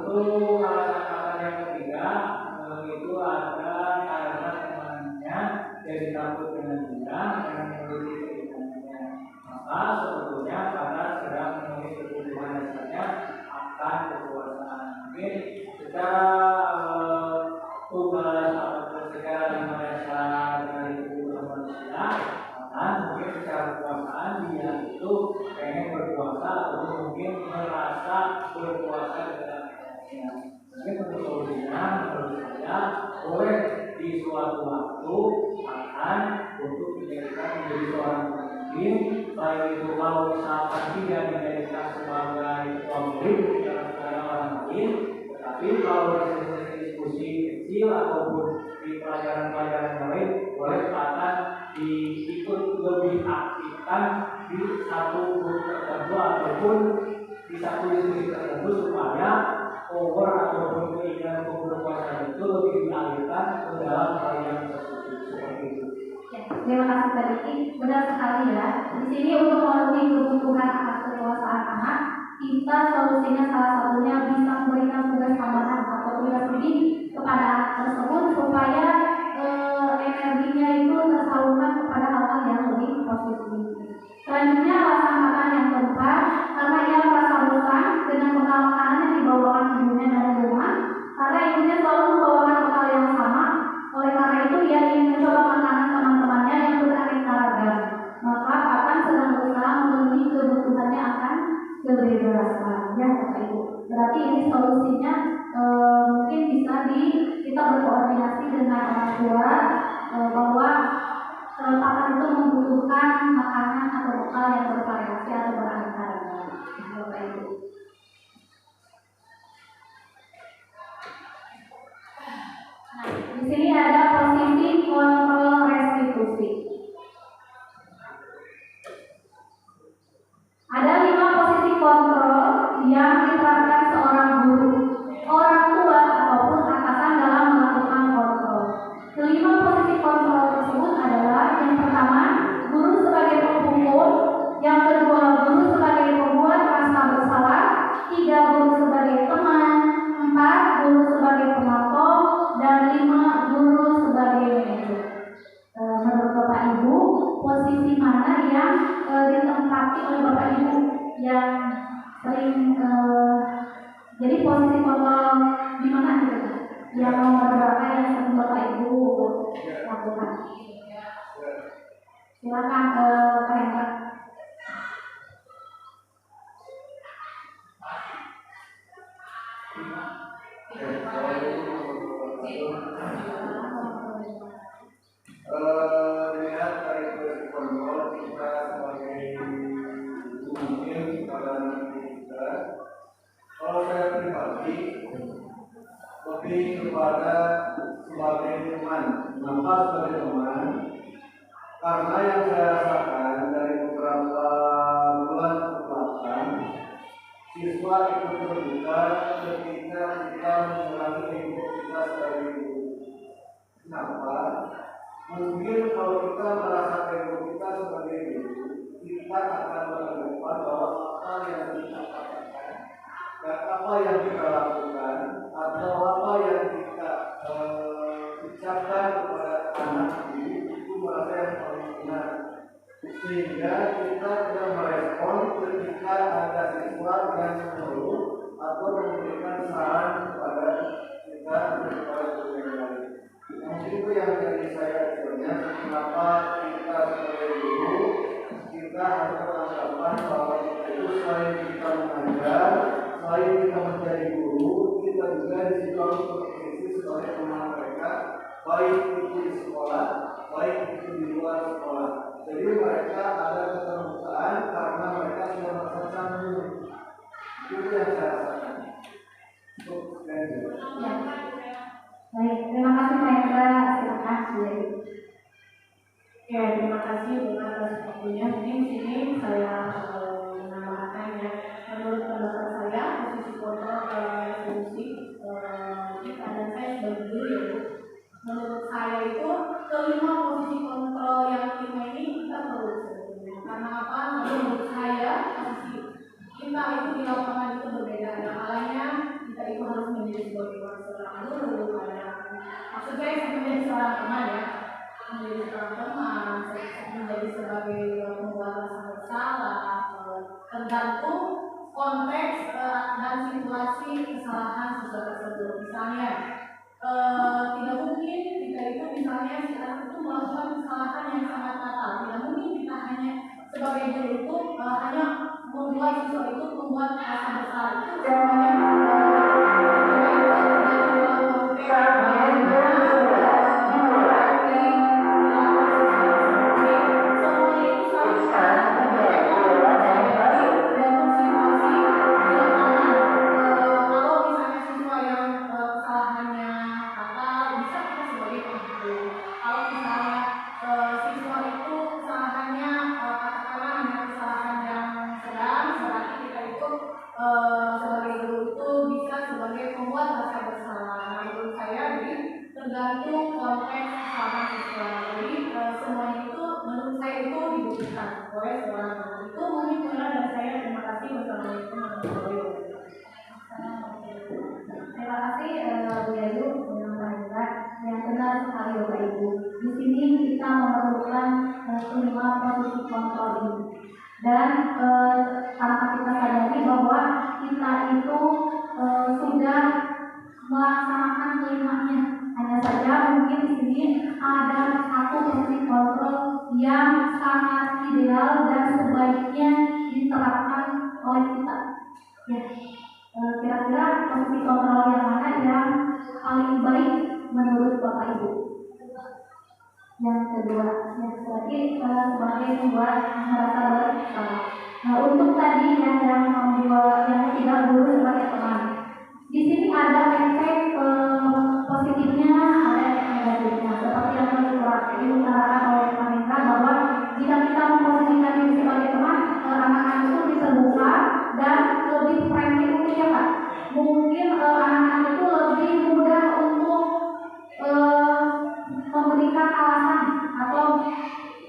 Untuk alasan yang ketiga itu ada karena temannya jadi takut dengan dia karena memiliki keinginannya. Maka sebetulnya karena sedang memenuhi kebutuhan dasarnya akan kekuasaan. Mungkin secara tugas ataupun secara lima dasar dari kebutuhan manusia, maka mungkin secara kekuasaan dia itu pengen berkuasa atau mungkin merasa berkuasa dengan dirinya. Mungkin untuk solusinya menurut saya boleh di suatu waktu akan untuk menjadikan menjadi seorang pemimpin, baik itu kalau misalkan tidak dijadikan sebagai ketua murid dalam negara orang lain, tetapi kalau diskusi kecil ataupun di pelajaran-pelajaran lain boleh akan diikut lebih aktifkan di satu grup tertentu ataupun di satu diskusi tertentu supaya power ataupun keinginan berkuasa itu lebih dialihkan ke dalam hal yang seperti itu. Ya, terima kasih Pak Diki. Benar sekali ya. Di sini untuk memenuhi kebutuhan atas kekuasaan anak, kita solusinya salah satunya bisa memberikan tugas tambahan atau tugas lebih kepada anak tersebut supaya energinya itu tersalurkan kepada hal-hal yang lebih positif. Selanjutnya alasan yang keempat, karena ia merasa bosan dengan bekal makanan yang dibawakan ibunya dari rumah, karena ibunya selalu membawakan bekal yang sama. Oleh karena itu ia ingin mencoba makanan teman-temannya yang beraneka ragam. Maka akan sedang berusaha memenuhi kebutuhannya akan kebebasan. Ya Bapak Ibu. Berarti ini solusinya mungkin bisa kita berkoordinasi dengan orang tua bahwa papan itu membutuhkan makanan atau bekal yang bervariasi atau beraneka ragam. Bapak Ibu. Nah, di sini ada posisi kontrol restitusi. Ada 5 posisi kontrol yang diterapkan seorang guru, orang tua ataupun atasan dalam melakukan kontrol. Kelima posisi kontrol tersebut adalah yang pertama, guru sebagai pemukul, yang kedua, guru sebagai sering jadi posisi kontrol di mana gitu Kak? Yang nomor berapa yang sering Bapak Ibu lakukan? Silakan Pak Hendra. Lihat dari kontrol kita sebagai mungkin kepada kita. Kalau saya pribadi lebih kepada sebagai teman, kenapa sebagai teman? Karena yang saya rasakan dari beberapa bulan kebelakang, siswa ikut terbuka ketika kita mengulangi ego kita sebagai guru. Kenapa? Mungkin kalau kita merasa ego kita sebagai guru, kita akan beranggapan bahwa apa yang kita katakan dan apa yang kita lakukan atau apa yang kita ucapkan kepada anak itu merasa yang paling benar, sehingga kita tidak merespon ketika ada siswa yang mengeluh atau memberikan saran kepada kita kepada guru yang lain. Mungkin itu yang jadi saya sebenarnya kenapa kita sebagai guru kita harus beranggapan bahwa kita itu selain kita mengajar, selain kita menjadi guru, kita juga disitu berfungsi sebagai teman mereka, baik itu di sekolah, baik itu di luar sekolah. Jadi mereka ada keterbukaan karena mereka sudah merasa canggung. Itu yang saya rasakan. Ya. Baik, terima kasih Pak Hendra. Silakan. Ya, terima kasih atas waktunya. Jadi di sini saya menambahkan ya, menurut pendapat saya posisi kontrol fungsi keadaan saya sebagai guru ya. Menurut saya itu kelima posisi kontrol yang kelima ini kita perlu sebetulnya. Karena apa? Menurut saya posisi kita itu di lapangan itu berbeda. Ada kalanya kita itu harus menjadi sebagai seorang guru, maksud saya menjadi seorang teman ya, menjadi seorang teman, menjadi sebagai pembuat rasa bersalah, tergantung konteks dan situasi kesalahan siswa tersebut. Misalnya tidak mungkin kita itu misalnya kita itu melakukan kesalahan yang sangat fatal. Tidak mungkin kita hanya sebagai guru itu hanya membuat siswa itu membuat rasa bersalah. Itu sebagai guru itu bisa sebagai pembuat rasa bersalah. Menurut saya jadi tergantung konteks kesalahan siswa. Jadi semuanya itu menurut saya itu dibutuhkan oleh seorang guru. Itu mungkin benar dari saya. Terima kasih. Wassalamualaikum warahmatullahi wabarakatuh. Terima kasih Bu Yayu dengan Pak Hendra. Yang benar sekali Bapak Ibu. Di sini kita memerlukan kelima posisi kontrol ini. Dan tanpa kita sadari bahwa kita itu sudah melaksanakan kelimanya. Hanya saja mungkin di sini ada satu posisi kontrol yang sangat ideal dan sebaiknya diterapkan oleh kita. Ya, kira-kira posisi kontrol yang mana yang paling baik menurut Bapak Ibu? Yang kedua, yang berarti sebagai membuat merasa bersalah. Nah, untuk tadi yang membuat yang tidak guru sebagai teman. Di sini ada efek positifnya, ada efek negatifnya. Seperti yang diutarakan oleh Pak Hendra bahwa jika kita memposisikan diri sebagai teman, anak-anak itu bisa terbuka dan lebih friendly mungkin ya Pak. Mungkin anak-anak itu lebih mudah untuk memberikan alasan atau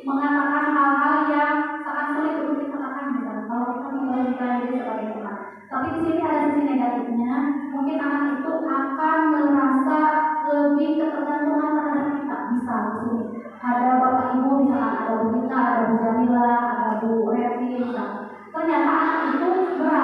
mengatakan hal-hal yang sangat sulit untuk dikatakan misalnya kalau kita memposisikan diri sebagai teman. Tapi di sini ada sisi negatifnya, mungkin anak itu akan merasa lebih ketergantungan terhadap kita. Bisa di sini ada Bapak Ibu, misalnya ada Bu Dita, ada Bu Jamila, ada Bu Reti, misalnya. Ternyata anak itu berada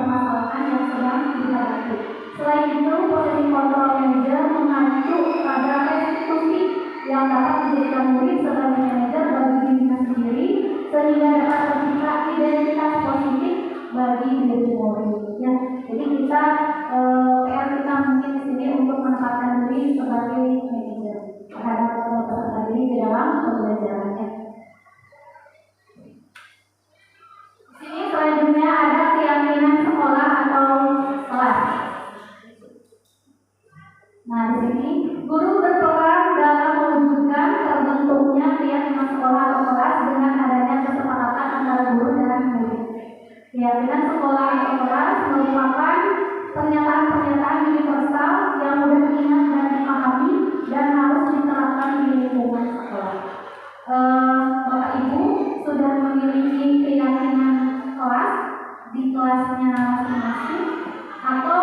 permasalahan yang sedang dihadapi. Selain itu, posisi kontrol manajer mengacu pada restitusi yang dapat dijadikan murid sebagai manajer bagi dirinya sendiri sehingga dapat tercipta identitas positif bagi diri murid. Ya, jadi kita PR kita mungkin di sini untuk menempatkan diri sebagai manajer terhadap peserta diri di dalam pembelajarannya. Di sini selanjutnya ada keyakinan sekolah atau kelas. Nah, di sini guru berperan dalam mewujudkan terbentuknya keyakinan sekolah atau kelas dengan adanya kesepakatan antara guru dan murid. Keyakinan sekolah atau kelas merupakan pernyataan-pernyataan universal yang mudah diingat dan dipahami dan harus diterapkan di lingkungan sekolah. Bapak Ibu sudah memiliki keyakinan kelas di kelasnya masing-masing atau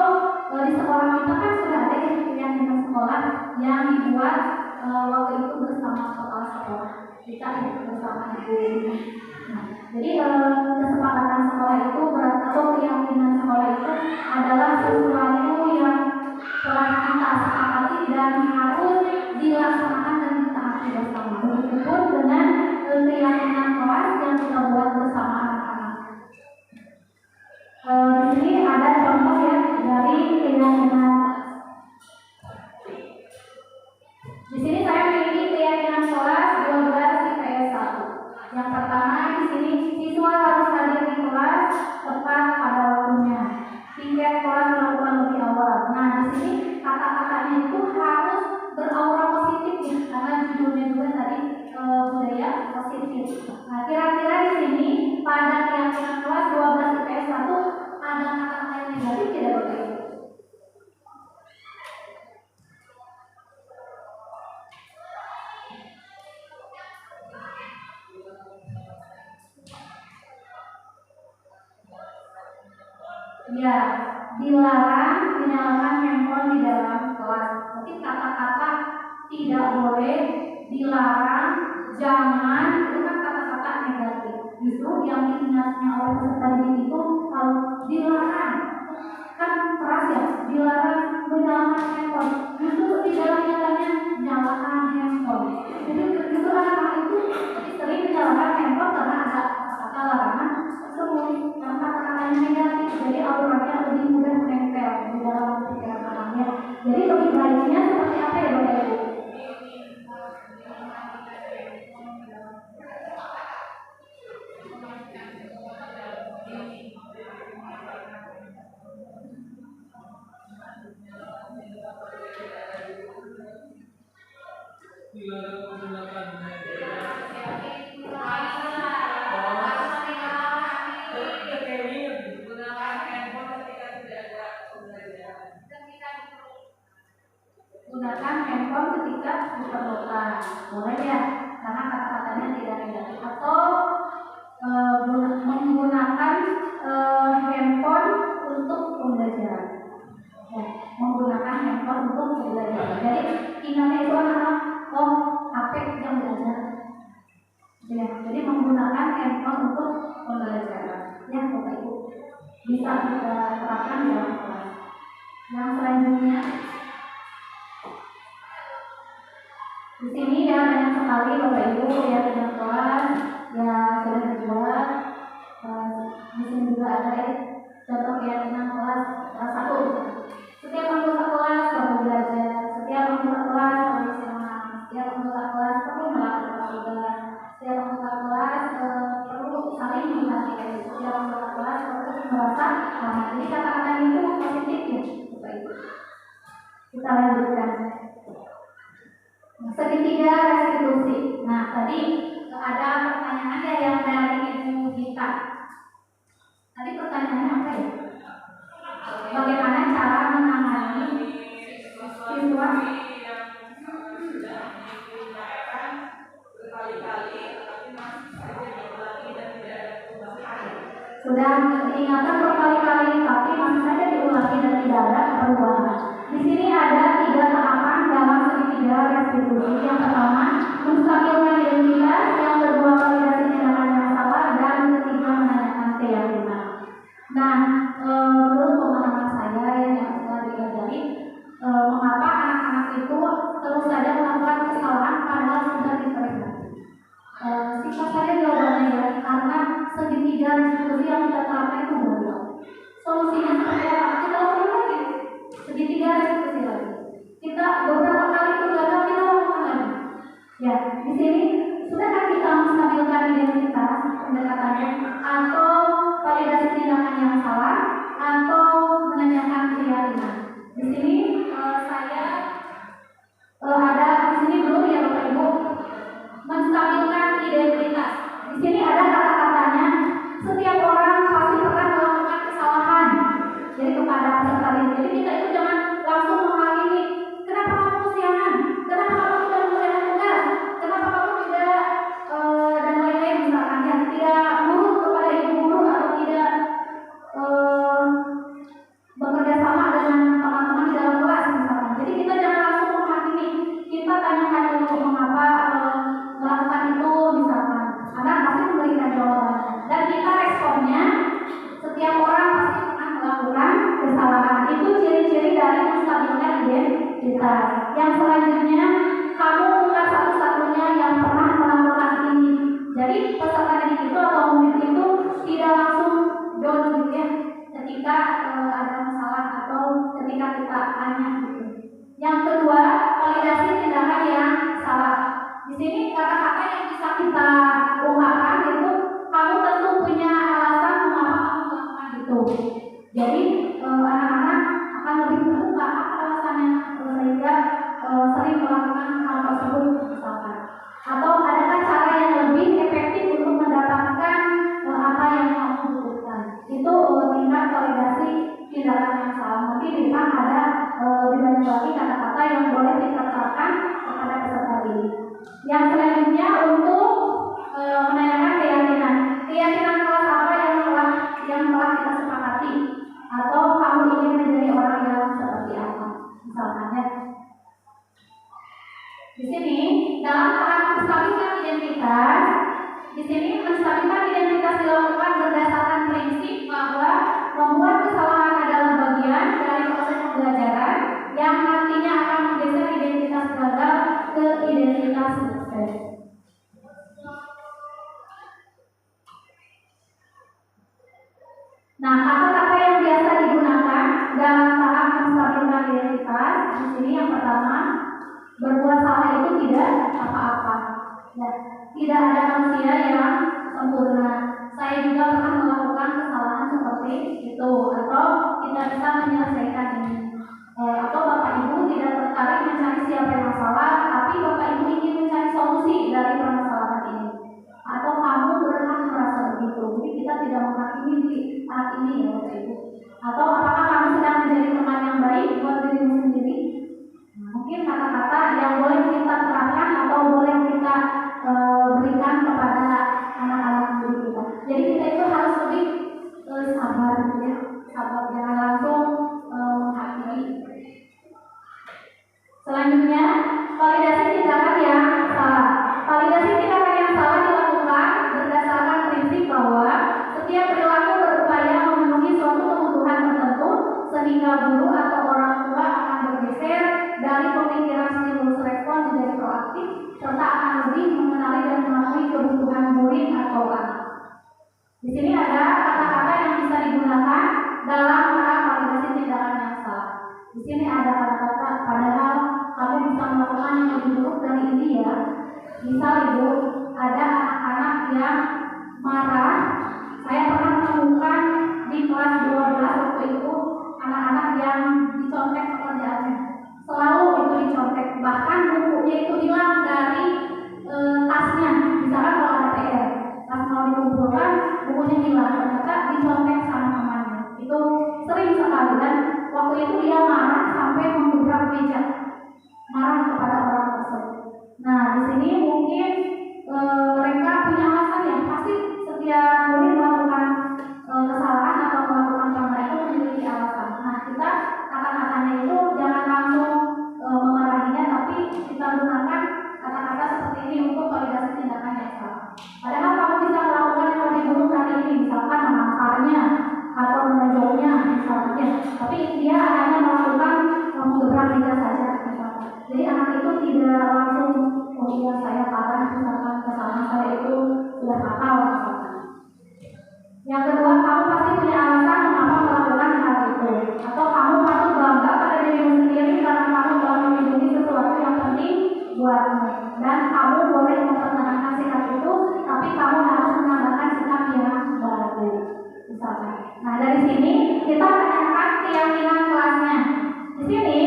di sekolah kita kan sudah ada keyakinan sekolah yang dibuat waktu itu bersama kepala sekolah kita bersama ibu. Nah, jadi kesepakatan sekolah itu atau keyakinan sekolah itu adalah sesuatu yang telah kita sepakati dan harus dilaksanakan dan ditaati bersama. Begitupun dengan keyakinan kelas yang kita buat bersama anak-anak. Di sini ada contoh ya dari keyakinan. Di sini saya memiliki keyakinan kelas 12 IPS 1. Yang pertama di sini siswa harus hadir di kelas tepat pada waktunya. Tiket kelas dilakukan lebih awal. Nah, di sini kata-katanya itu harus beraura positif ya, karena judulnya juga tadi budaya positif. Nah, kira-kira di sini pada keyakinan kelas 12 IPS 1 ada kata-kata yang negatif tidak Bapak Ibu? Ya, dilarang menyalakan handphone di dalam kelas. Jadi kata-kata tidak boleh, dilarang, jangan, itu kan kata-kata negatif. Justru yang diingatnya oleh peserta didik itu kalau dilarang, kan keras ya, dilarang menyalakan handphone. Justru di dalam nyatanya nyalakan handphone. Jadi justru anak-anak itu sering menyalakan handphone karena ada kata-kata larangan tersebut. Yang kata-katanya negatif, jadi auranya lebih mudah menempel di dalam pikiran anaknya. Jadi lebih baiknya seperti apa ya Bapak Ibu? Gunakan handphone ketika diperlukan, boleh ya, karena kata-katanya tidak negatif. Atau menggunakan handphone untuk pembelajaran. Ya, menggunakan handphone untuk pembelajaran. Jadi ingatnya itu adalah HP yang belajar. Ya, jadi menggunakan handphone untuk pembelajaran. Ya, Bapak Ibu bisa kita terapkan dalam kelas. Yang selanjutnya. Di sini ya banyak sekali Bapak Ibu keyakinan kelas yang sudah dibuat. Di sini juga ada contoh keyakinan kelas 1. Setiap anggota kelas perlu belajar, setiap anggota kelas perlu semangat, setiap anggota kelas perlu melakukan tugas, setiap anggota kelas perlu saling menghargai, setiap anggota kelas perlu merasa aman. Jadi kata-kata itu positif ya Bapak Ibu. Kita lanjutkan. Segitiga restitusi. Nah, tadi ada pertanyaannya yang dari Ibu Gita. Tadi pertanyaannya apa ya? Bagaimana cara menangani siswa sudah diingatkan berkali-kali tapi masih saja diulangi dan tidak ada perubahan. Di sini ada 3 tahapan dalam segitiga restitusi. Yang pertama, menstabilkan identitas, yang kedua validasi tindakan yang salah, dan ketiga menanyakan keyakinan. Nah, Jadi kepada peserta didik. Jadi kita itu jangan langsung menghakimi. Kenapa kamu kesiangan? Kenapa kamu tidak mengerjakan tugas? Kenapa kamu tidak dan lain-lain misalkan ya, tidak nurut kepada ibu guru atau tidak bekerja sama dengan teman-teman di dalam kelas misalkan. Jadi kita jangan langsung menghakimi. Kita tanyakan dulu mengapa melakukan itu misalkan. Anak pasti memberikan jawaban dan kita responnya. Setiap orang pasti pernah melakukan kesalahan. Itu ciri-ciri dari menstabilkan identitas. Yang selanjutnya, kamu bukan satu-satunya yang pernah melakukan ini. Jadi peserta didik itu atau murid itu tidak langsung down gitu ya, ketika ada masalah atau ketika kita tanya gitu. Yang kedua, validasi tindakan yang salah. Di sini kata-kata yang bisa kita ungkapkan itu, kamu tentu punya alasan mengapa kamu melakukan itu. Jadi anak-anak akan lebih terbuka apa alasannya sehingga sering melakukan hal tersebut misalkan. Atau adakah cara yang lebih efektif untuk mendapatkan apa yang kamu butuhkan? Itu tingkat validasi tindakan yang salah. Nanti di depan ada lebih banyak lagi kata-kata yang boleh diterapkan kepada peserta didik. Yang selanjutnya untuk menanyakan keyakinan. Keyakinan kelas apa yang telah kita sepakati, atau kamu ingin menjadi orang yang seperti apa, misalkan ya. Di sini dalam tahap menstabilkan identitas, di sini menstabilkan identitas dilakukan berdasarkan prinsip bahwa membuat kesalahan adalah bagian dari proses pembelajaran yang nantinya akan menggeser identitas gagal ke identitas sukses. Nah, kata-kata yang biasa digunakan dalam tahap menstabilkan identitas di sini yang pertama, berbuat salah itu tidak apa-apa. Ya, tidak ada manusia yang sempurna. Saya juga pernah melakukan kesalahan seperti itu, atau kita bisa menyelesaikan ini. Atau Bapak Ibu tidak tertarik mencari siapa yang salah, tapi Bapak Ibu ingin mencari solusi dari permasalahan ini. Atau kamu berhak merasa begitu. Jadi kita tidak menghakimi di saat ini ya Bapak Ibu. Atau apakah kamu sedang menjadi teman yang baik buat dirimu sendiri? Nah, mungkin kata-kata yang boleh kita terapkan atau boleh kita berikan kepada anak-anak didik kita. Jadi kita itu harus lebih sabar ya, sabar, jangan langsung menghakimi. Selanjutnya, validasi tindakan yang salah. Validasi tindakan yang salah dilakukan berdasarkan prinsip bahwa setiap perilaku berupaya memenuhi suatu kebutuhan tertentu sehingga guru atau orang tua akan bergeser dari pemikiran stimulus respon menjadi proaktif serta akan lebih mengenali dan memahami kebutuhan murid atau anak. Di sini ada kata-kata yang bisa digunakan dalam tahap validasi tindakan yang salah. Di sini ada kata-kata padahal kamu bisa melakukan yang lebih buruk dari ini ya. Misal Ibu, ada anak-anak yang marah. Saya pernah menemukan di kelas 12 waktu itu anak-anak yang dicontek pekerjaannya. Selalu itu dicontek, bahkan bukunya itu hilang dari tasnya. Misalkan kalau ada PR, pas mau dikumpulkan bukunya hilang, ternyata dicontek sama temannya. Itu sering sekali dan waktu itu dia marah sampai menggebrak meja, marah kepada orang tersebut. Nah, di sini mungkin mereka punya alasan ya, pasti setiap murid melakukan kesalahan atau melakukan pelanggaran itu memiliki alasan. Nah, kita kata-katanya itu jangan langsung memarahinya, tapi kita gunakan kata-kata seperti ini untuk validasi tindakan yang salah. Padahal kamu bisa melakukan yang lebih buruk dari ini, misalkan menamparnya atau menejauhnya misalnya, tapi dia hanya melakukan menggebrak meja saja misalkan. Jadi anak itu tidak langsung kemudian saya parah misalkan kesalahan saya itu sudah fatal misalkan. Yang kedua, kamu pasti punya alasan mengapa melakukan hal itu, atau kamu patut bangga pada dirimu sendiri karena kamu telah melindungi sesuatu yang penting buatmu, dan kamu boleh mempertahankan sikap itu, tapi kamu harus menambahkan sikap yang baru misalkan. Nah, dari sini kita menanyakan keyakinan kelasnya. Di sini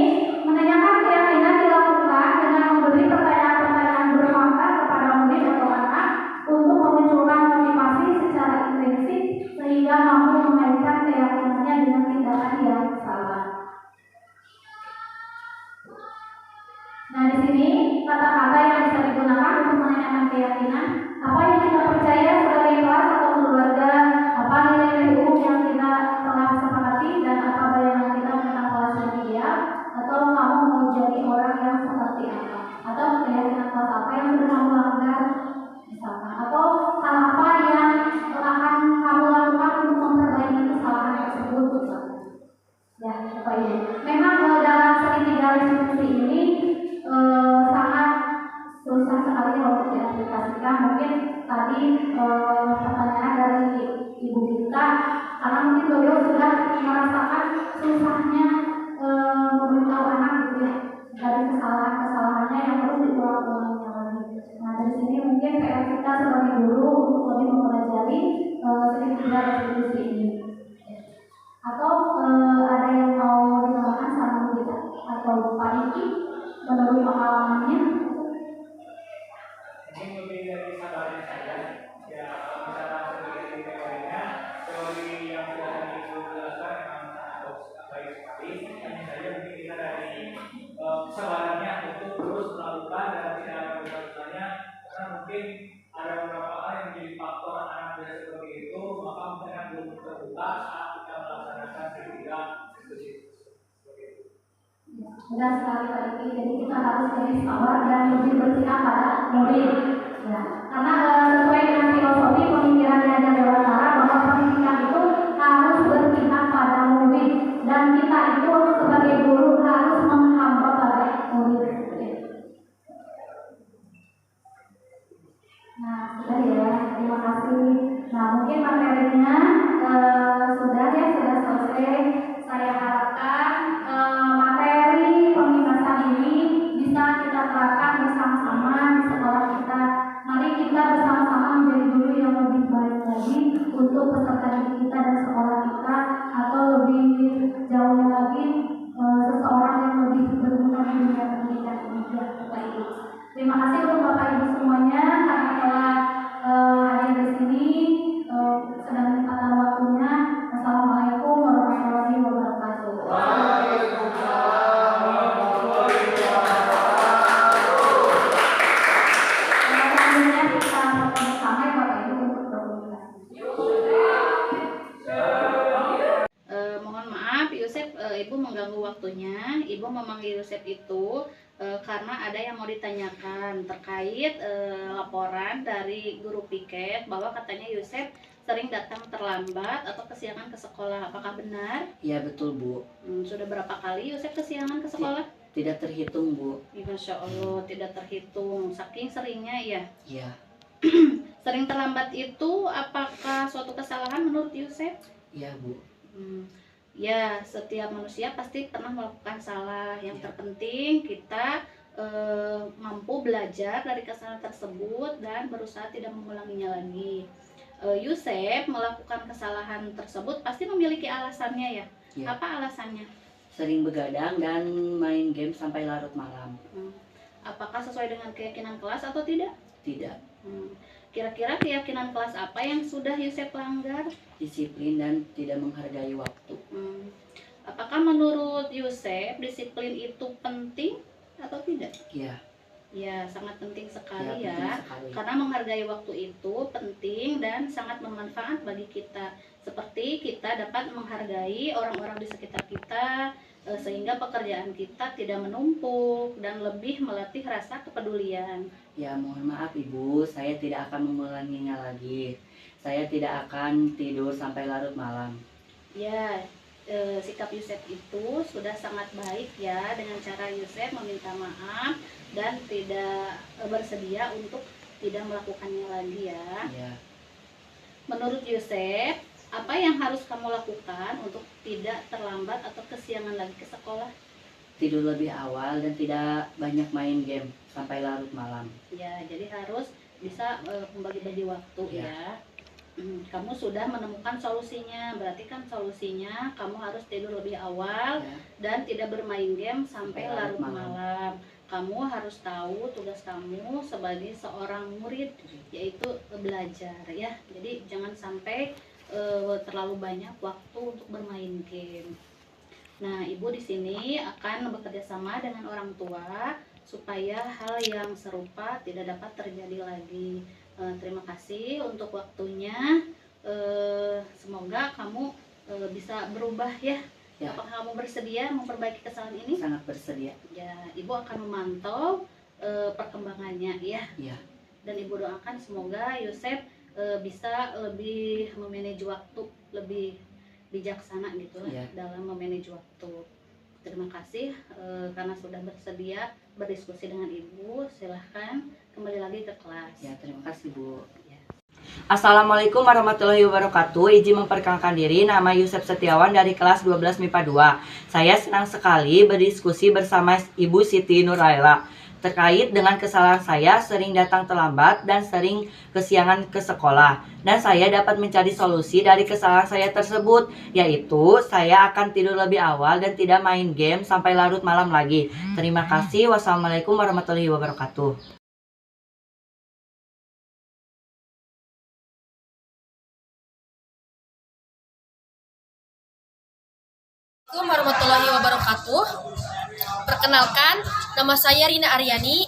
menanyakan keyakinan dilakukan dengan memberi pertanyaan-pertanyaan bermanfaat kepada murid atau anak untuk memunculkan motivasi secara intrinsik sehingga mungkin tadi pertanyaan dari Ibu Gita, karena mungkin beliau sudah merasakan susahnya memberitahu anak gitu ya, dari kesalahan-kesalahannya yang perlu diulang-ulangnya lagi. Nah dari sini mungkin PR kita sebagai guru untuk lebih mempelajari sedikit restitusi ini. Atau ada yang mau ditambahkan sama kita atau Pak Niki menurut pengalamannya? Ini lebih dari sabarnya saja. Ya, kalau misalnya sebagai teorinya, teori yang sudah Ibu jelaskan memang sangat baik sekali. Hanya saja mungkin kita dari kesabarannya untuk terus melakukan dan tidak ada urusannya, karena mungkin ada beberapa hal yang menjadi faktor anak tidak seperti itu, maka mungkin akan belum terbuka saat kita melaksanakan ketiga diskusi. Benar sekali Pak Diki, jadi kita harus jadi sabar dan lebih bersikap pada murid. Ya, karena sesuai dengan filosofi pemikirannya Raja Dewantara bahwa pendidikan itu harus berpihak pada murid dan kita itu sebagai guru harus menghamba pada murid. Nah, sudah ya, terima kasih. Nah, mungkin materinya sudah selesai. Saya harapkan materi pembahasan ini bisa kita terapkan bersama-sama di sekolah kita. Mari kita bersama-sama menjadi guru yang lebih baik lagi untuk peserta didik kita dan sekolah kita, atau lebih jauhnya lagi seseorang yang lebih berguna di dunia pendidikan ini. Terima kasih untuk Bapak Ibu semuanya karena telah hadir di sini. Sedang menyempatkan waktunya. Assalamualaikum warahmatullahi wabarakatuh. Waalaikumsalam warahmatullahi wabarakatuh. Selanjutnya kita bersama Bapak Ibu untuk berkomunikasi. Mohon maaf Yusef, Ibu mengganggu waktunya. Ibu memanggil Yusef itu karena ada yang mau ditanyakan terkait laporan dari guru piket bahwa katanya Yusef sering datang terlambat atau kesiangan ke sekolah. Apakah benar? Iya betul Bu. Sudah berapa kali Yusef kesiangan ke sekolah? Tidak terhitung Bu. Masya Allah, tidak terhitung. Saking seringnya ya. Iya. Sering terlambat itu apakah suatu kesalahan menurut Yusef? Iya Bu. Ya, setiap manusia pasti pernah melakukan salah. Yang terpenting kita mampu belajar dari kesalahan tersebut dan berusaha tidak mengulanginya lagi. Yusef melakukan kesalahan tersebut pasti memiliki alasannya ya. Ya. Apa alasannya? Sering begadang dan main game sampai larut malam. Apakah sesuai dengan keyakinan kelas atau tidak? Tidak. Kira-kira keyakinan kelas apa yang sudah Yusef langgar? Disiplin dan tidak menghargai waktu. Apakah menurut Yusef disiplin itu penting atau tidak? Iya. Ya, sangat penting sekali Ya, ya. penting sekali. Karena menghargai waktu itu penting dan sangat bermanfaat bagi kita. Seperti kita dapat menghargai orang-orang di sekitar kita sehingga pekerjaan kita tidak menumpuk dan lebih melatih rasa kepedulian. Ya mohon maaf Ibu, saya tidak akan mengulanginya lagi. Saya tidak akan tidur sampai larut malam. Ya, sikap Yusef itu sudah sangat baik ya, dengan cara Yusef meminta maaf dan tidak bersedia untuk tidak melakukannya lagi ya. Ya. Menurut Yusef, apa yang harus kamu lakukan untuk tidak terlambat atau kesiangan lagi ke sekolah? Tidur lebih awal dan tidak banyak main game sampai larut malam. Ya, jadi harus bisa membagi-bagi waktu ya. Kamu sudah menemukan solusinya, berarti kan solusinya kamu harus tidur lebih awal Ya. dan tidak bermain game sampai larut malam. malam. Kamu harus tahu tugas kamu sebagai seorang murid, yaitu belajar ya. Jadi jangan sampai terlalu banyak waktu untuk bermain game. Nah, Ibu di sini akan bekerja sama dengan orang tua supaya hal yang serupa tidak dapat terjadi lagi. Terima kasih untuk waktunya. Semoga kamu bisa berubah ya. Ya. Apakah kamu bersedia memperbaiki kesalahan ini? Sangat bersedia. Ya, Ibu akan memantau perkembangannya ya. Ya. Dan Ibu doakan semoga Yusef bisa lebih memanage waktu, lebih bijaksana gitu lah Ya. dalam memanage waktu. Terima kasih karena sudah bersedia berdiskusi dengan Ibu. Silahkan kembali lagi ke kelas. Ya, terima kasih Bu. Ya. Assalamualaikum warahmatullahi wabarakatuh. Izin memperkenalkan diri, nama Yusuf Setiawan dari kelas 12 MIPA 2. Saya senang sekali berdiskusi bersama Ibu Siti Nuraila terkait dengan kesalahan saya sering datang terlambat dan sering kesiangan ke sekolah. Dan saya dapat mencari solusi dari kesalahan saya tersebut, yaitu saya akan tidur lebih awal dan tidak main game sampai larut malam lagi. Terima kasih. Wassalamualaikum warahmatullahi wabarakatuh. Assalamualaikum warahmatullahi wabarakatuh. Perkenalkan, nama saya Rina Aryani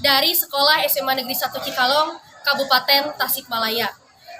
dari Sekolah SMA Negeri 1 Cikalong, Kabupaten Tasikmalaya.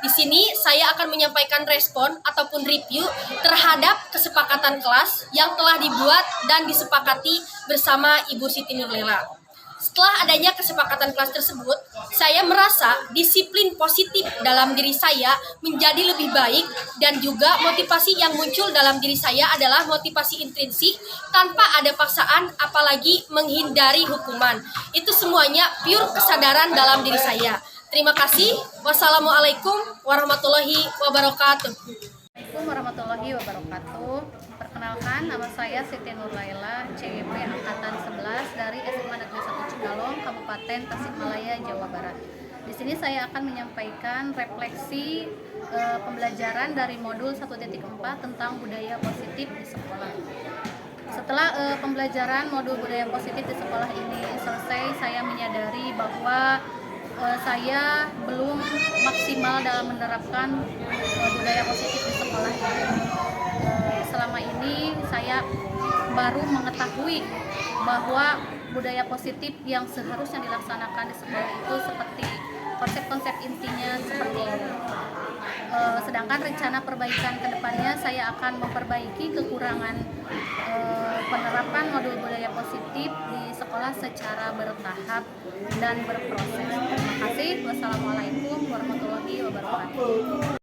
Di sini saya akan menyampaikan respon ataupun review terhadap kesepakatan kelas yang telah dibuat dan disepakati bersama Ibu Siti Nuraila. Setelah adanya kesepakatan kelas tersebut, saya merasa disiplin positif dalam diri saya menjadi lebih baik dan juga motivasi yang muncul dalam diri saya adalah motivasi intrinsik tanpa ada paksaan apalagi menghindari hukuman. Itu semuanya pure kesadaran dalam diri saya. Terima kasih. Wassalamualaikum warahmatullahi wabarakatuh. Assalamualaikum warahmatullahi wabarakatuh. Perkenalkan, nama saya Siti Nuraila, CWP Angkatan 11 dari SMA Negeri 1 Cikalong, Kabupaten Tasikmalaya, Jawa Barat. Di sini saya akan menyampaikan refleksi pembelajaran dari modul 1.4 tentang budaya positif di sekolah. Setelah pembelajaran modul budaya positif di sekolah ini selesai, saya menyadari bahwa saya belum maksimal dalam menerapkan budaya positif di sekolah ini. Selama ini saya baru mengetahui bahwa budaya positif yang seharusnya dilaksanakan di sekolah itu seperti konsep-konsep intinya seperti ini. Sedangkan rencana perbaikan ke depannya saya akan memperbaiki kekurangan penerapan modul budaya positif di sekolah secara bertahap dan berproses. Terima kasih. Wassalamualaikum warahmatullahi wabarakatuh.